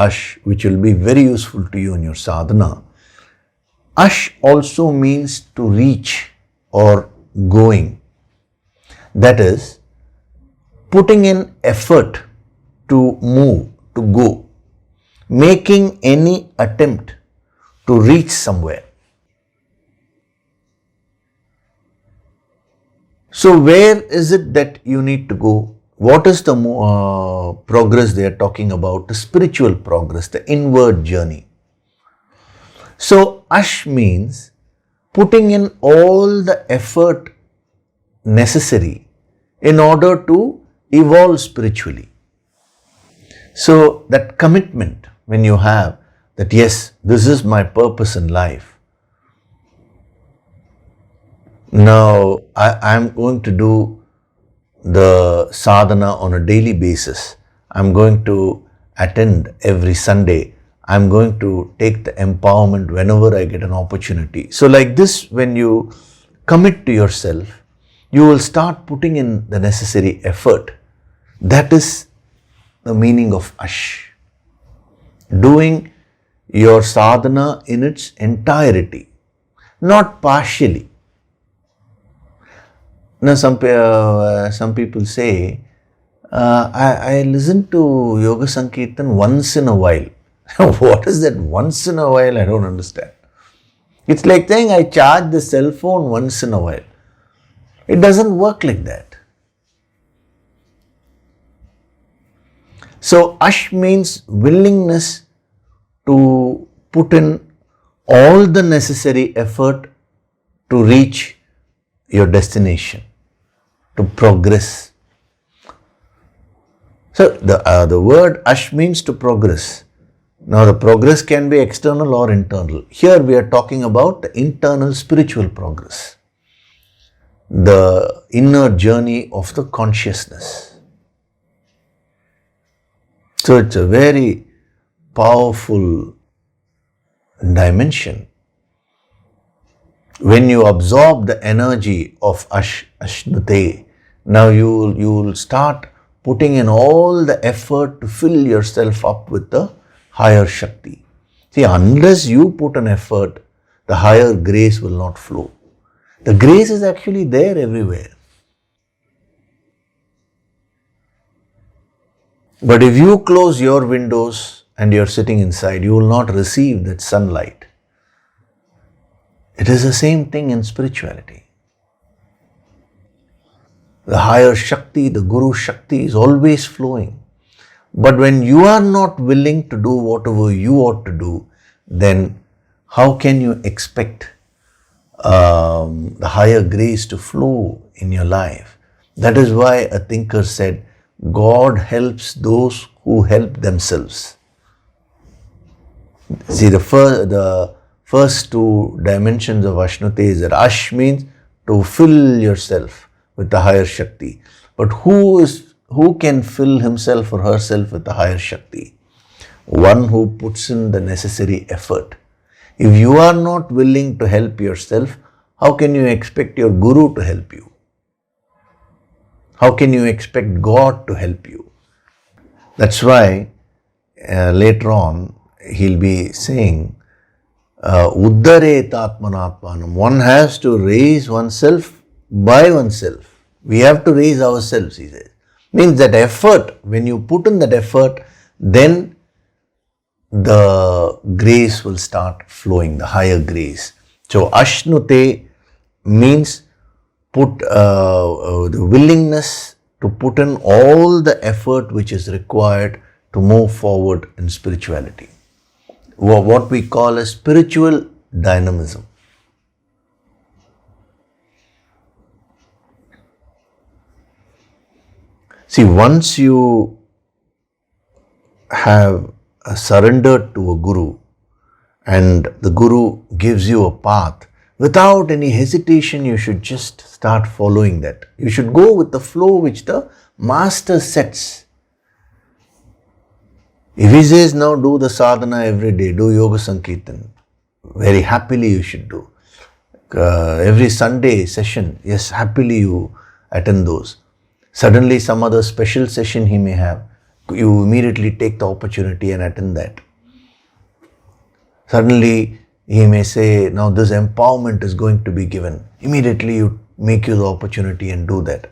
which will be very useful to you in your sadhana. Also means to reach or going. That is, putting in effort to move, to go, making any attempt to reach somewhere. So where is it that you need to go? What is the progress they are talking about? The spiritual progress, the inward journey. So means putting in all the effort necessary in order to evolve spiritually. So that commitment when you have that, yes, this is my purpose in life. Now I'm going to do the sadhana on a daily basis. I'm going to attend every Sunday. I'm going to take the empowerment whenever I get an opportunity. So like this, when you commit to yourself, you will start putting in the necessary effort. That is the meaning of Doing your sadhana in its entirety, not partially. Now some people say, I listen to Yoga Sankirtan once in a while. What is that once in a while? I don't understand. It's like saying I charge the cell phone once in a while. It doesn't work like that. So means willingness to put in all the necessary effort to reach your destination, to progress. So the word means to progress. Now the progress can be external or internal. Here we are talking about the internal spiritual progress, the inner journey of the consciousness. So it's a very powerful dimension. When you absorb the energy of ashnute, now you will start putting in all the effort to fill yourself up with the higher Shakti. See, unless you put an effort, the higher grace will not flow. The grace is actually there everywhere. But if you close your windows and you're sitting inside, you will not receive that sunlight. It is the same thing in spirituality. The higher Shakti, the Guru Shakti is always flowing. But when you are not willing to do whatever you ought to do, then how can you expect the higher grace to flow in your life? That is why a thinker said, God helps those who help themselves. See, the first two dimensions of ashnute is that ash means to fill yourself with the higher Shakti. But who can fill himself or herself with the higher Shakti? One who puts in the necessary effort. If you are not willing to help yourself, how can you expect your Guru to help you? How can you expect God to help you? That's why later on he'll be saying, Uddaret atmanatmanam. One has to raise oneself by oneself. We have to raise ourselves, he says. Means that effort, when you put in that effort, then the grace will start flowing, the higher grace. So ashnute means the willingness to put in all the effort which is required to move forward in spirituality. What we call a spiritual dynamism. See, once you have surrendered to a Guru and the Guru gives you a path, without any hesitation, you should just start following that. You should go with the flow which the Master sets. If he says, now do the sadhana every day, do yoga sankirtan, very happily you should do. Every Sunday session, yes, happily you attend those. Suddenly some other special session he may have, you immediately take the opportunity and attend that. Suddenly he may say, now this empowerment is going to be given. Immediately you make use of the opportunity and do that.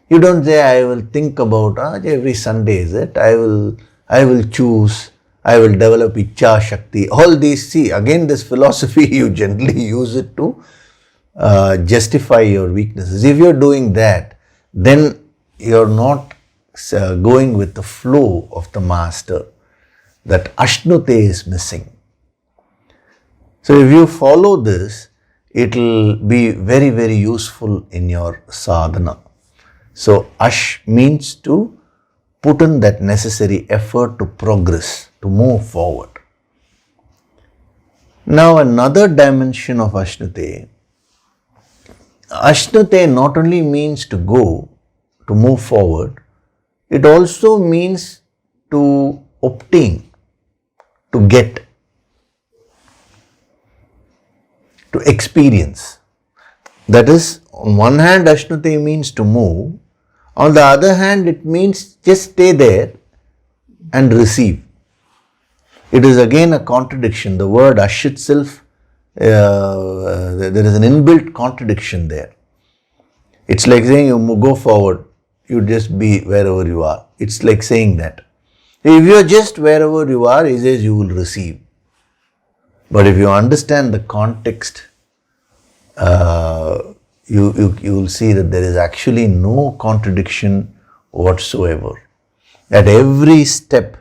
You don't say, I will think about, every Sunday is it, I will choose, I will develop Ichcha Shakti. All these, see, again this philosophy, you generally use it to justify your weaknesses. If you're doing that, then you're not going with the flow of the Master. That ashnute is missing. So if you follow this, it will be very, very useful in your sadhana. So ash means to put in that necessary effort to progress, to move forward. Now another dimension of ashnute. Ashnute not only means to go, to move forward, it also means to obtain, to get, to experience. That is, on one hand, ashnute means to move. On the other hand, it means just stay there and receive. It is again a contradiction. The word ash itself, there is an inbuilt contradiction there. It's like saying you go forward, you just be wherever you are. It's like saying that. If you are just wherever you are, he says you will receive. But if you understand the context, you will see that there is actually no contradiction whatsoever. At every step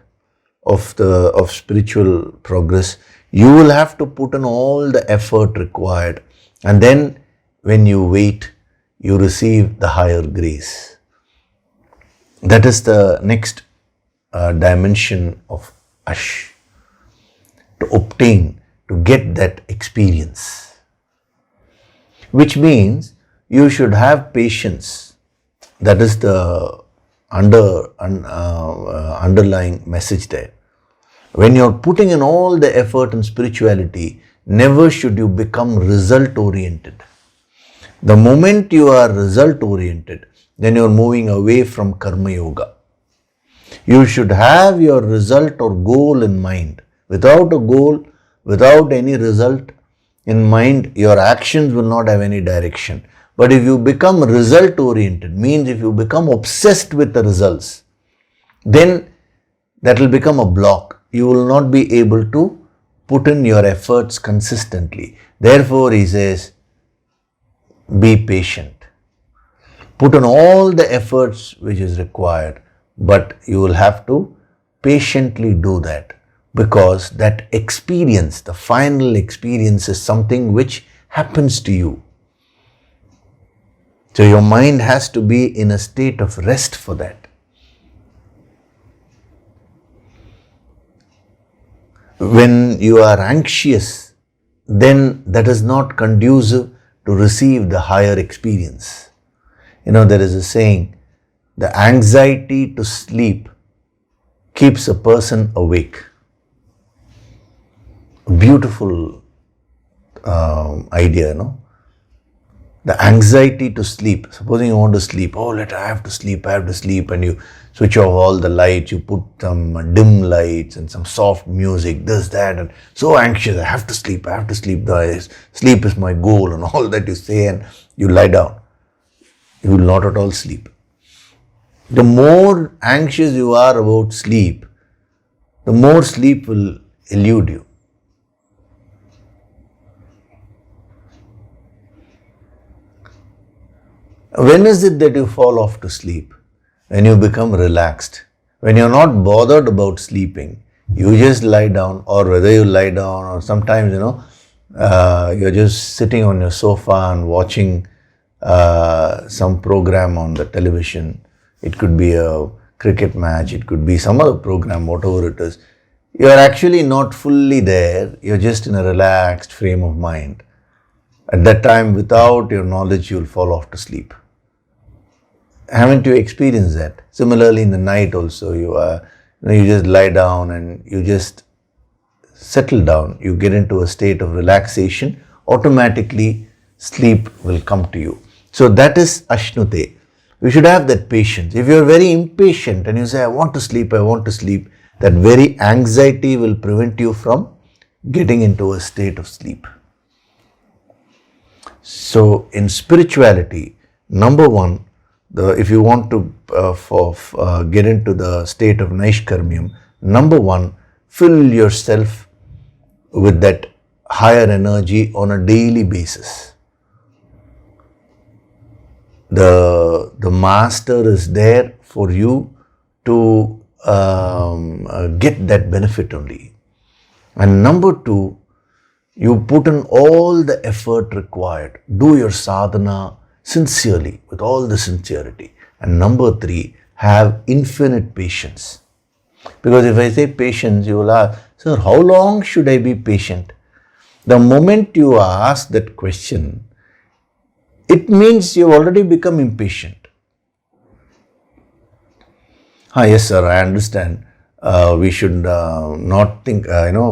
of spiritual progress, you will have to put in all the effort required, and then when you wait, you receive the higher grace. That is the next dimension of ash. To obtain, to get that experience. Which means you should have patience. That is the underlying message there. When you're putting in all the effort in spirituality, never should you become result oriented. The moment you are result oriented, then you're moving away from karma yoga. You should have your result or goal in mind. Without a goal, without any result in mind, your actions will not have any direction. But if you become result oriented, means if you become obsessed with the results, then that will become a block. You will not be able to put in your efforts consistently. Therefore, he says, be patient. Put in all the efforts which is required, but you will have to patiently do that, because that experience, the final experience, is something which happens to you. So your mind has to be in a state of rest for that. When you are anxious, then that is not conducive to receive the higher experience. There is a saying, the anxiety to sleep keeps a person awake. A beautiful idea, The anxiety to sleep. Supposing you want to sleep, I have to sleep, and you switch off all the lights, you put some dim lights and some soft music, this, that, and so anxious, I have to sleep, sleep is my goal, and all that you say, and you lie down. You will not at all sleep. The more anxious you are about sleep, the more sleep will elude you. When is it that you fall off to sleep? When you become relaxed. When you're not bothered about sleeping, you just lie down, or whether you lie down, or sometimes, you're just sitting on your sofa and watching some program on the television. It could be a cricket match, it could be some other program, whatever it is. You're actually not fully there, you're just in a relaxed frame of mind. At that time, without your knowledge, you'll fall off to sleep. Haven't you experienced that? Similarly, in the night also, you just lie down and you just settle down. You get into a state of relaxation. Automatically, sleep will come to you. So that is ashnute. We should have that patience. If you're very impatient and you say, I want to sleep, that very anxiety will prevent you from getting into a state of sleep. So in spirituality, number one, if you want to get into the state of naishkarmyam, number one, fill yourself with that higher energy on a daily basis. The master is there for you to get that benefit only. And number two, you put in all the effort required. Do your sadhana sincerely, with all the sincerity. And number three, have infinite patience. Because if I say patience, you will ask, sir, how long should I be patient? The moment you ask that question, it means you've already become impatient. Yes, sir, I understand. We should not think,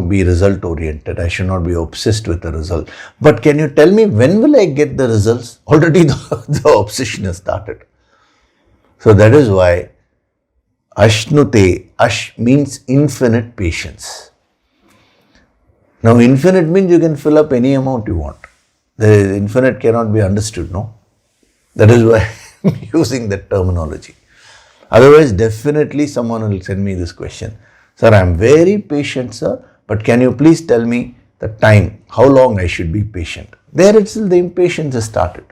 be result oriented. I should not be obsessed with the result. But can you tell me, when will I get the results? Already the obsession has started. So that is why ashnute, ash means infinite patience. Now infinite means you can fill up any amount you want. The infinite cannot be understood, no? That is why I'm using that terminology. Otherwise, definitely someone will send me this question. Sir, I am very patient, sir, but can you please tell me the time, how long I should be patient? There itself the impatience has started.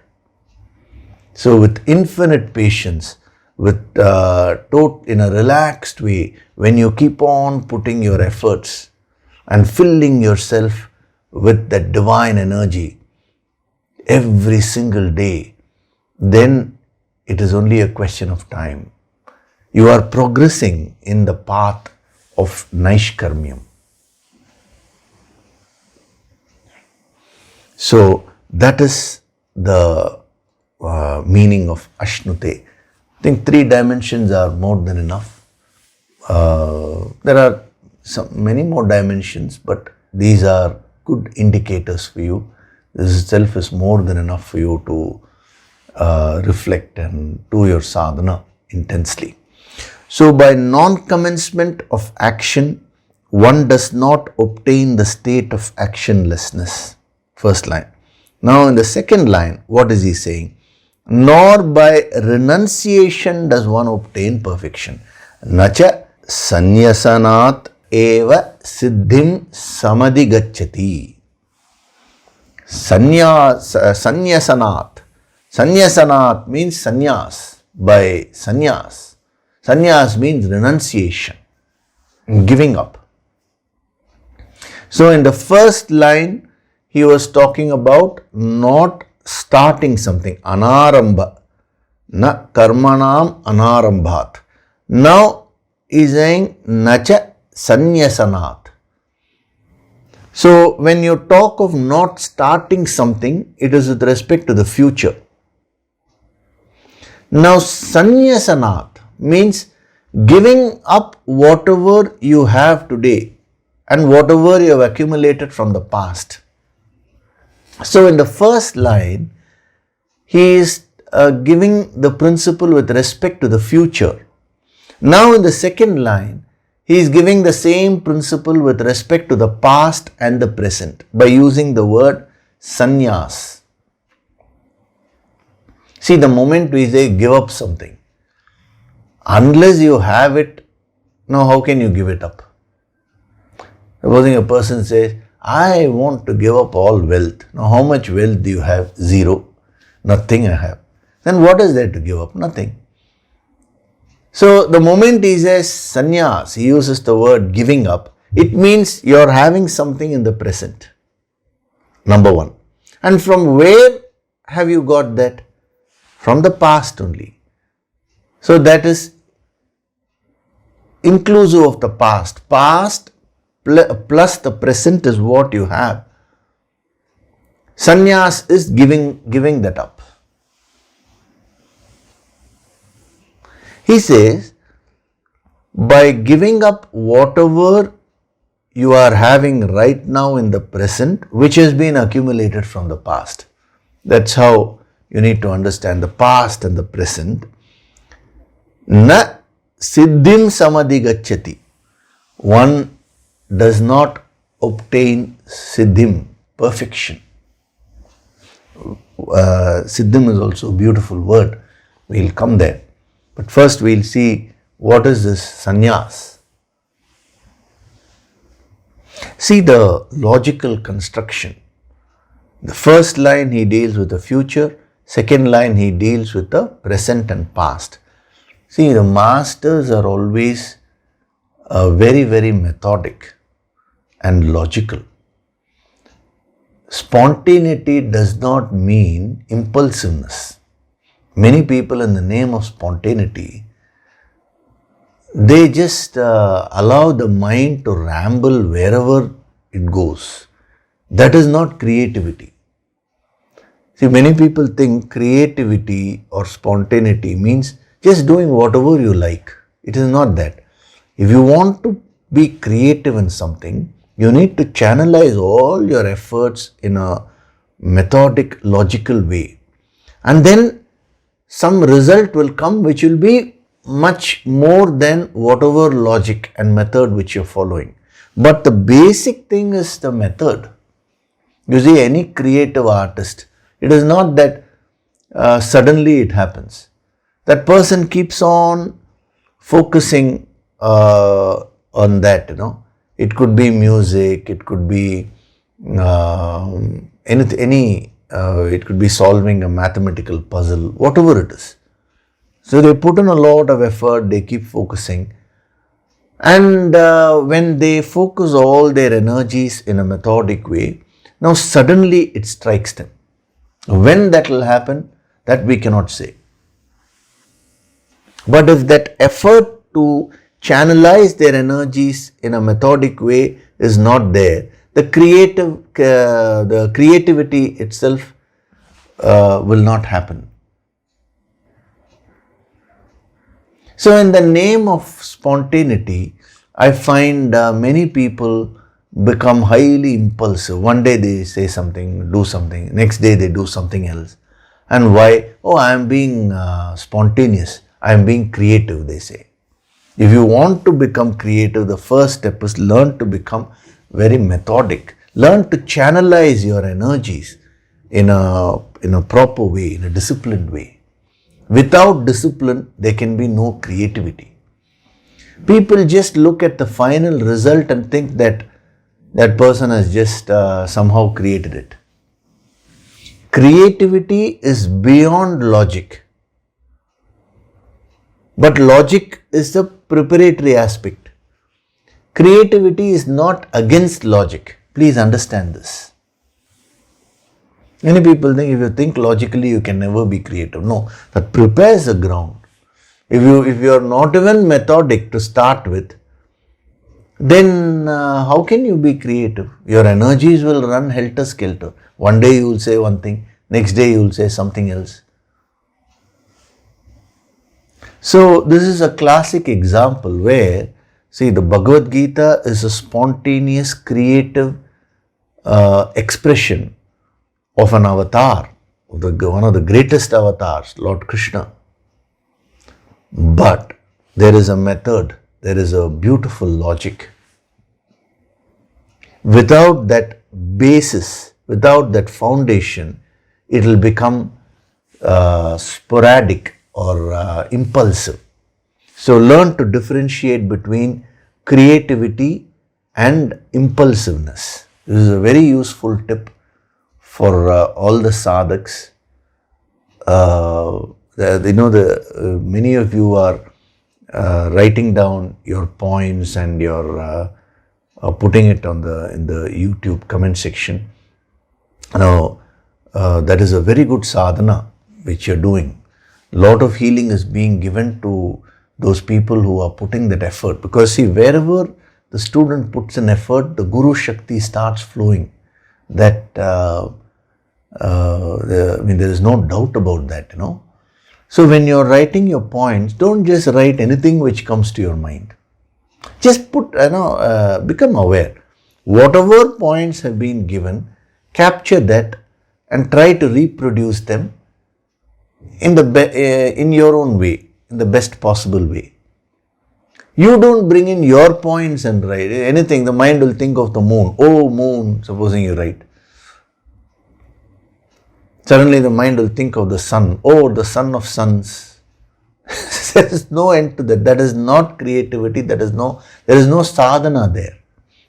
So with infinite patience, in a relaxed way, when you keep on putting your efforts and filling yourself with that divine energy every single day, then it is only a question of time. You are progressing in the path of naishkarmyam. So that is the meaning of ashnute. I think 3 dimensions are more than enough. There are many more dimensions, but these are good indicators for you. This itself is more than enough for you to reflect and do your sadhana intensely. So by non-commencement of action, one does not obtain the state of actionlessness. First line. Now in the second line, what is he saying? Nor by renunciation does one obtain perfection. Nacha sanyasanat eva siddhim samadhi gacchati. Sanyasanat. Sanyasanat means sannyas, by sannyas. Sannyas means renunciation, giving up. So in the first line, he was talking about not starting something, anarambha, na karmanam anarambhat. Now he is saying nacha sanyasanat. So when you talk of not starting something, it is with respect to the future. Now sanyasanat means giving up whatever you have today and whatever you have accumulated from the past. So in the first line, he is giving the principle with respect to the future. Now in the second line, he is giving the same principle with respect to the past and the present by using the word sannyas. See, the moment we say give up something, unless you have it, now how can you give it up? Supposing a person says, I want to give up all wealth. Now how much wealth do you have? Zero. Nothing I have. Then what is there to give up? Nothing. So the moment he says sannyas, he uses the word giving up, it means you are having something in the present. Number one. And from where have you got that? From the past only. So that is inclusive of the past. Past plus the present is what you have. Sannyas is giving that up. He says, by giving up whatever you are having right now in the present, which has been accumulated from the past. That's how you need to understand the past and the present. Na siddhim samadhi gacchati. One does not obtain siddhim, perfection. Siddhim is also a beautiful word. We'll come there. But first we'll see what is this sannyas. See the logical construction. The first line he deals with the future, second line he deals with the present and past. See, the masters are always very, very methodic and logical. Spontaneity does not mean impulsiveness. Many people, in the name of spontaneity, they just allow the mind to ramble wherever it goes. That is not creativity. See, many people think creativity or spontaneity means just doing whatever you like. It is not that. If you want to be creative in something, you need to channelize all your efforts in a methodic, logical way. And then some result will come which will be much more than whatever logic and method which you're following. But the basic thing is the method. You see, any creative artist, it is not that suddenly it happens. That person keeps on focusing on that, It could be music, it could be it could be solving a mathematical puzzle, whatever it is. So they put in a lot of effort, they keep focusing. And when they focus all their energies in a methodic way, now suddenly it strikes them. When that will happen, that we cannot say. But if that effort to channelize their energies in a methodic way is not there, the creativity itself will not happen. So in the name of spontaneity, I find many people become highly impulsive. One day they say something, do something, next day they do something else. And why? Oh, I am being spontaneous, I am being creative, they say. If you want to become creative, the first step is learn to become very methodic. Learn to channelize your energies in a proper way, in a disciplined way. Without discipline, there can be no creativity. People just look at the final result and think that that person has just somehow created it. Creativity is beyond logic. But logic is the preparatory aspect. Creativity is not against logic. Please understand this. Many people think if you think logically, you can never be creative. No, that prepares the ground. If you are not even methodic to start with, then how can you be creative? Your energies will run helter-skelter. One day you will say one thing, next day you will say something else. So this is a classic example where, see, the Bhagavad Gita is a spontaneous, creative expression of an avatar, one of the greatest avatars, Lord Krishna. But there is a method, there is a beautiful logic. Without that basis, without that foundation, it will become sporadic or impulsive. So learn to differentiate between creativity and impulsiveness. This is a very useful tip for all the sadhaks. Many of you are writing down your points and you're putting it in the YouTube comment section. Now, that is a very good sadhana which you're doing. Lot of healing is being given to those people who are putting that effort. Because see, wherever the student puts an effort, the Guru Shakti starts flowing. That there is no doubt about that, So when you're writing your points, don't just write anything which comes to your mind. Just become aware. Whatever points have been given, capture that and try to reproduce them in your own way, in the best possible way. You don't bring in your points and write anything. The mind will think of the moon. Oh, moon, supposing you write. Suddenly the mind will think of the sun. Oh, the son of suns. There is no end to that. That is not creativity. There is no sadhana there.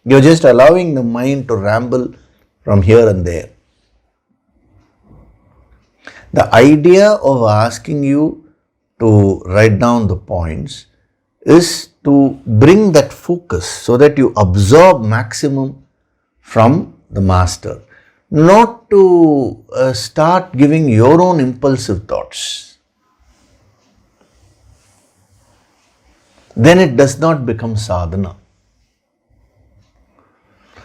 You're just allowing the mind to ramble from here and there. The idea of asking you to write down the points is to bring that focus so that you absorb maximum from the master. Not to start giving your own impulsive thoughts. Then it does not become sadhana.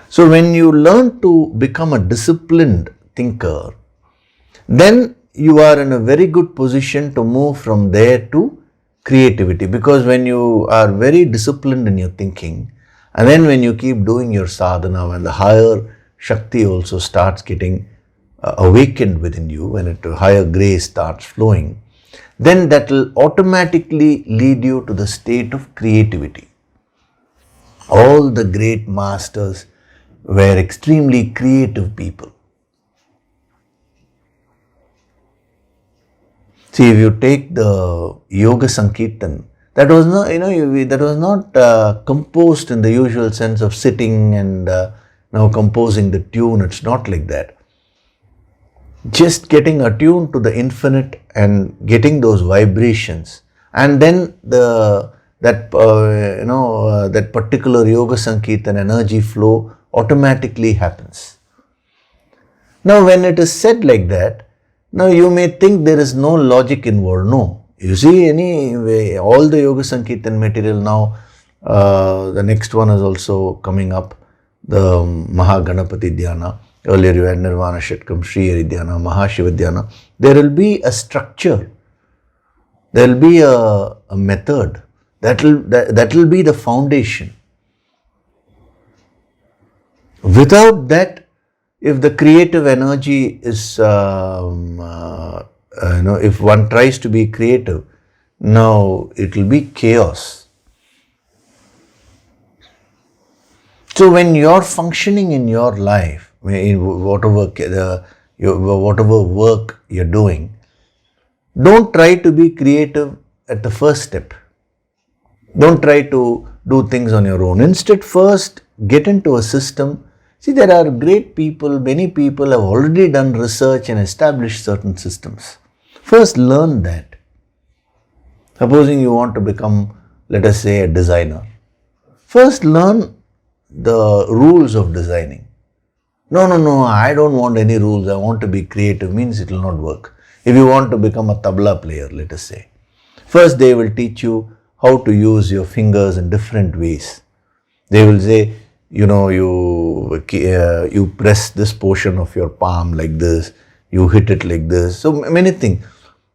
So when you learn to become a disciplined thinker, then you are in a very good position to move from there to creativity. Because when you are very disciplined in your thinking, and then when you keep doing your sadhana, when the higher Shakti also starts getting awakened within you, when a higher grace starts flowing, then that will automatically lead you to the state of creativity. All the great masters were extremely creative people. See, if you take the Yoga Sankirtan, that was not composed in the usual sense of sitting and composing the tune. It's not like that. Just getting attuned to the infinite and getting those vibrations, and then that particular Yoga Sankirtan energy flow automatically happens. Now, when it is said like that, now you may think there is no logic involved. No. You see, anyway, all the Yoga Sankirtan material now, the next one is also coming up, the Mahaganapati Dhyana. Earlier you had Nirvana Shatkam, Sri Hari Dhyana, Mahashiva Dhyana. There will be a structure. There will be a method. That will be the foundation. Without that, if the creative energy is, if one tries to be creative, now it will be chaos. So when you're functioning in your life, in whatever work you're doing, don't try to be creative at the first step. Don't try to do things on your own. Instead, first get into a system. See, there are great people, many people have already done research and established certain systems. First, learn that. Supposing you want to become, let us say, a designer. First, learn the rules of designing. No, I don't want any rules. I want to be creative. Means it will not work. If you want to become a tabla player, let us say, first they will teach you how to use your fingers in different ways. They will say, you press this portion of your palm like this, you hit it like this. So many things.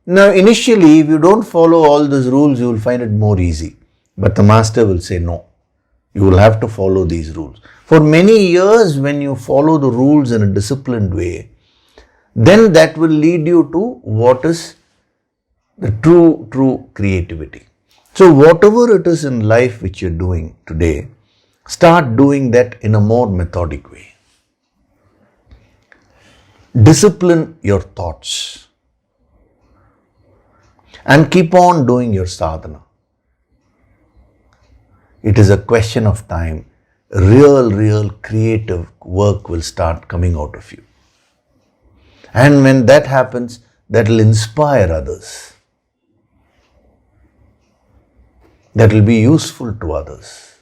Now, initially, if you don't follow all these rules, you will find it more easy. But the master will say, no, you will have to follow these rules. For many years, when you follow the rules in a disciplined way, then that will lead you to what is the true creativity. So whatever it is in life which you're doing today, start doing that in a more methodic way. Discipline your thoughts and keep on doing your sadhana. It is a question of time. Real creative work will start coming out of you. And when that happens, that will inspire others. That will be useful to others.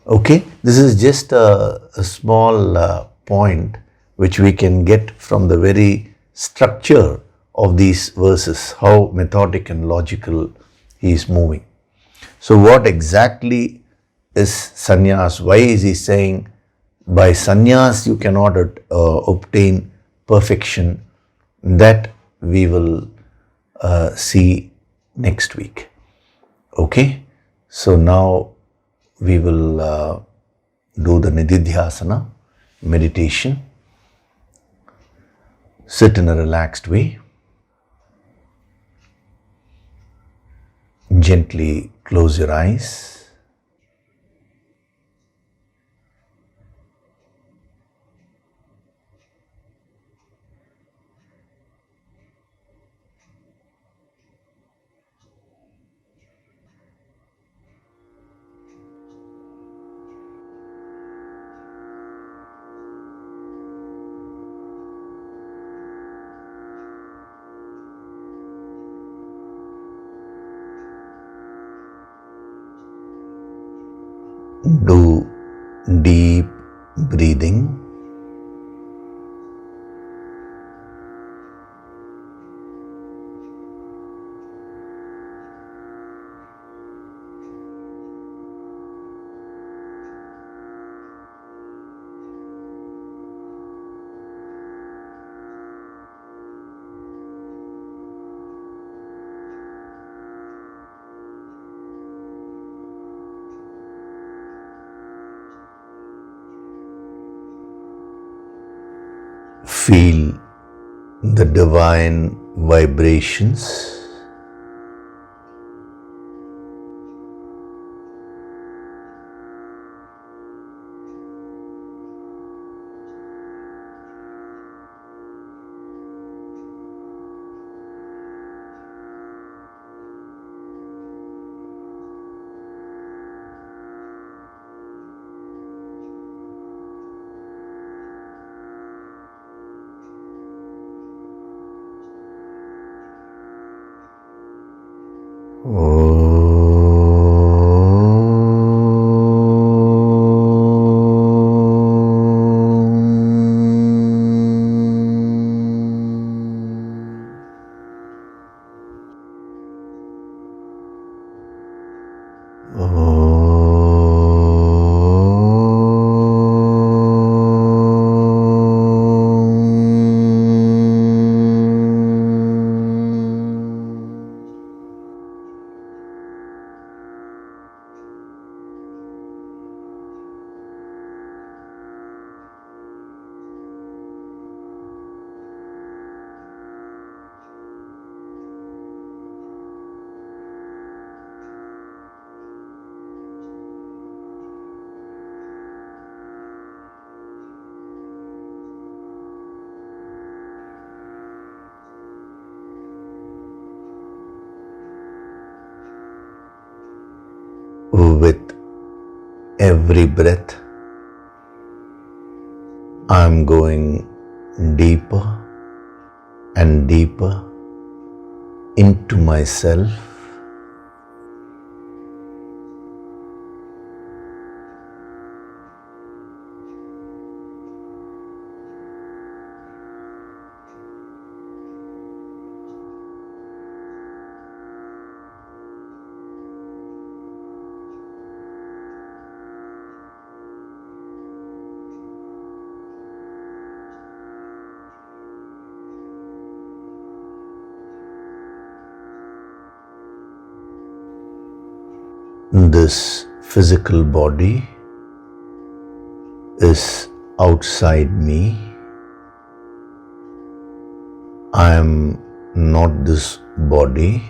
Okay, this is just a small point which we can get from the very structure of these verses, how methodic and logical he is moving. So what exactly is sannyas? Why is he saying by sannyas you cannot obtain perfection? That we will see next week. Okay, so now we will do the nididhyasana, meditation. Sit in a relaxed way. Gently close your eyes. Do deep breathing. Feel the divine vibrations. every breath, I'm going deeper and deeper into myself. This physical body is outside me. I am not this body.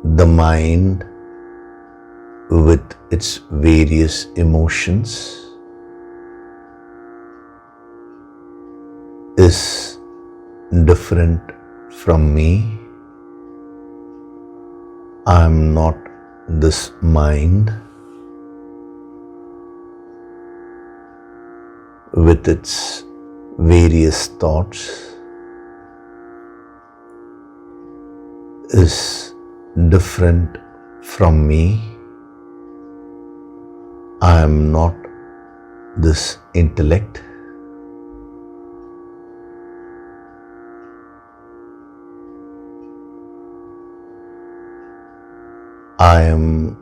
The mind, with its various emotions, is different from me. I am not this mind with its various thoughts is different from me. I am not this intellect. I am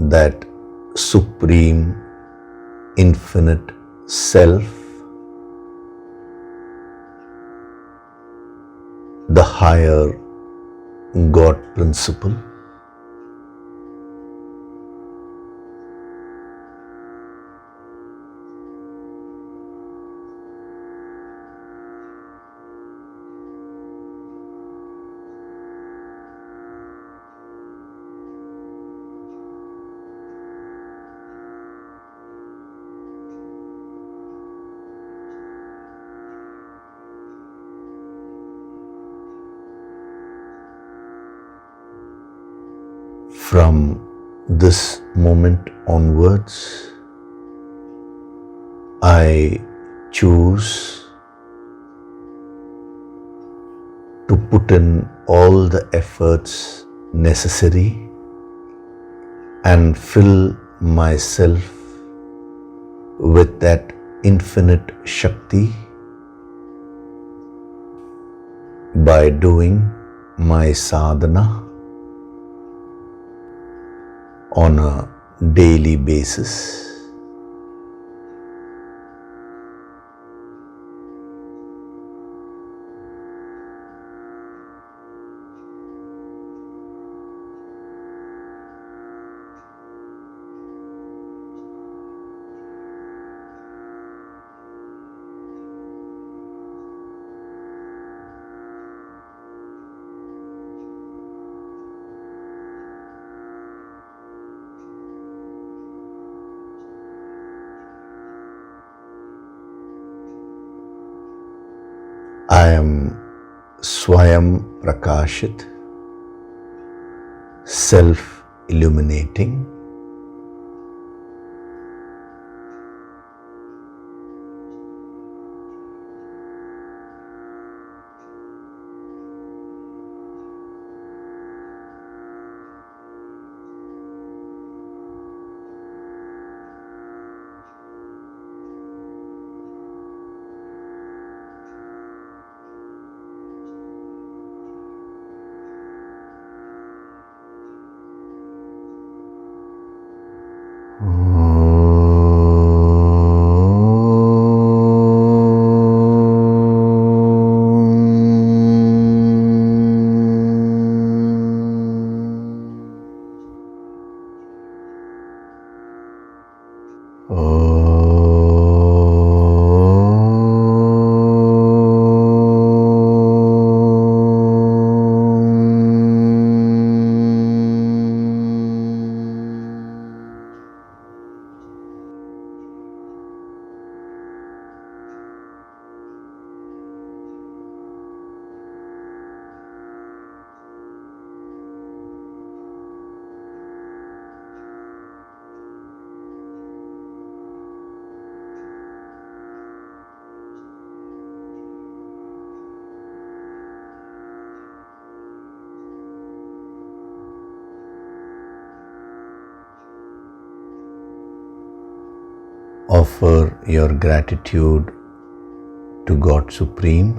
that supreme, infinite self, the higher God principle. From this moment onwards, I choose to put in all the efforts necessary and fill myself with that infinite Shakti by doing my sadhana on a daily basis. I am Swayam Prakashit, self-illuminating. Offer your gratitude to God Supreme.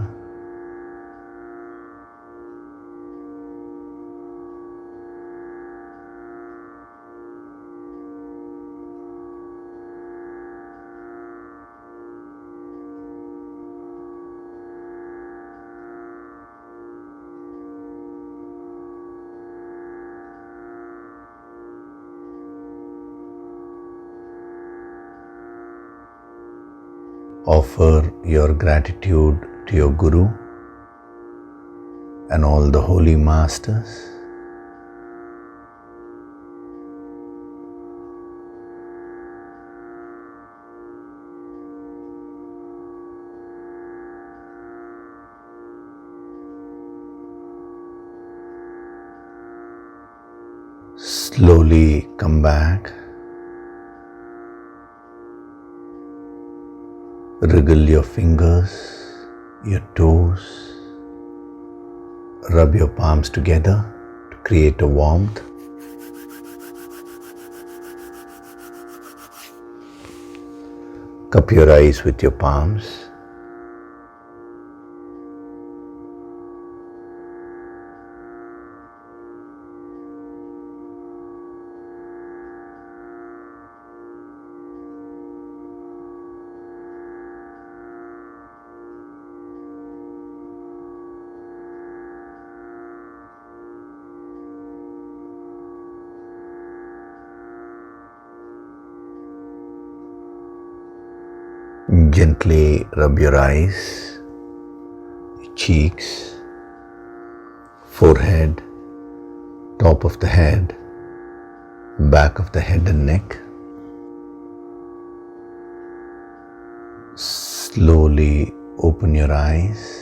Offer your gratitude to your Guru and all the holy masters. Slowly come back. Wriggle your fingers, your toes. Rub your palms together to create a warmth. Cup your eyes with your palms. Gently rub your eyes, cheeks, forehead, top of the head, back of the head and neck. Slowly open your eyes.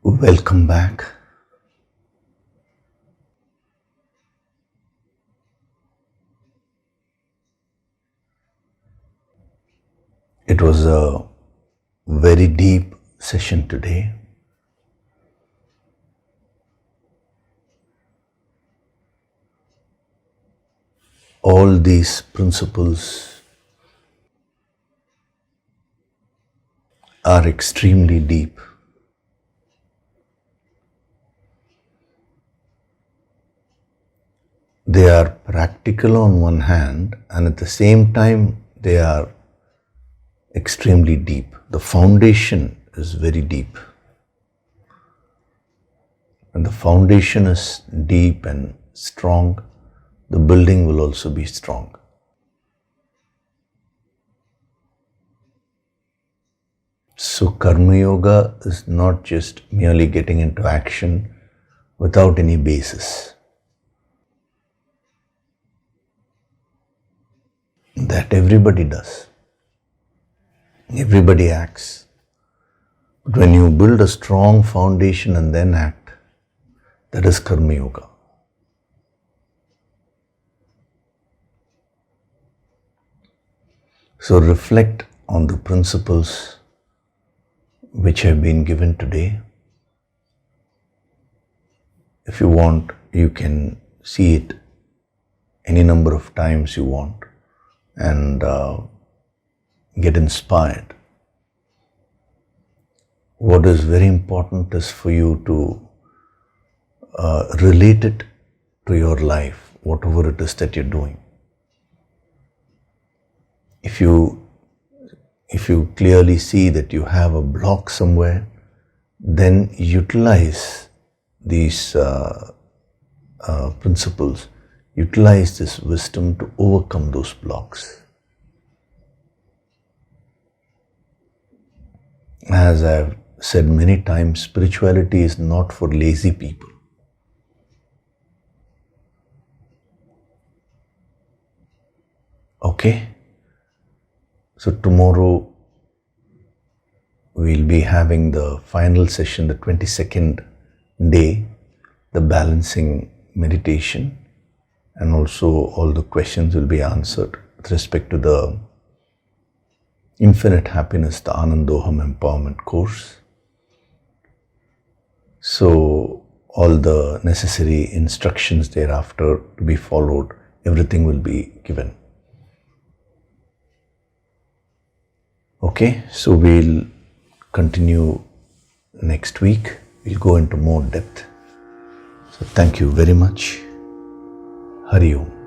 Welcome back. It was a very deep session today. All these principles are extremely deep. They are practical on one hand, and at the same time, they are extremely deep. The foundation is very deep. When the foundation is deep and strong, the building will also be strong. So Karma Yoga is not just merely getting into action without any basis. That everybody does. Everybody acts. But when you build a strong foundation and then act, that is Karma Yoga. So reflect on the principles which have been given today. If you want, you can see it any number of times you want and get inspired. What is very important is for you to relate it to your life, whatever it is that you're doing. If you clearly see that you have a block somewhere, then utilize these principles, utilize this wisdom to overcome those blocks. As I've said many times, spirituality is not for lazy people. Okay? So tomorrow we'll be having the final session, the 22nd day, the balancing meditation, and also all the questions will be answered with respect to the Infinite Happiness, the Anandoham Empowerment course. So all the necessary instructions thereafter to be followed, everything will be given. Okay, so we'll continue next week. We'll go into more depth. So thank you very much. Hari Om.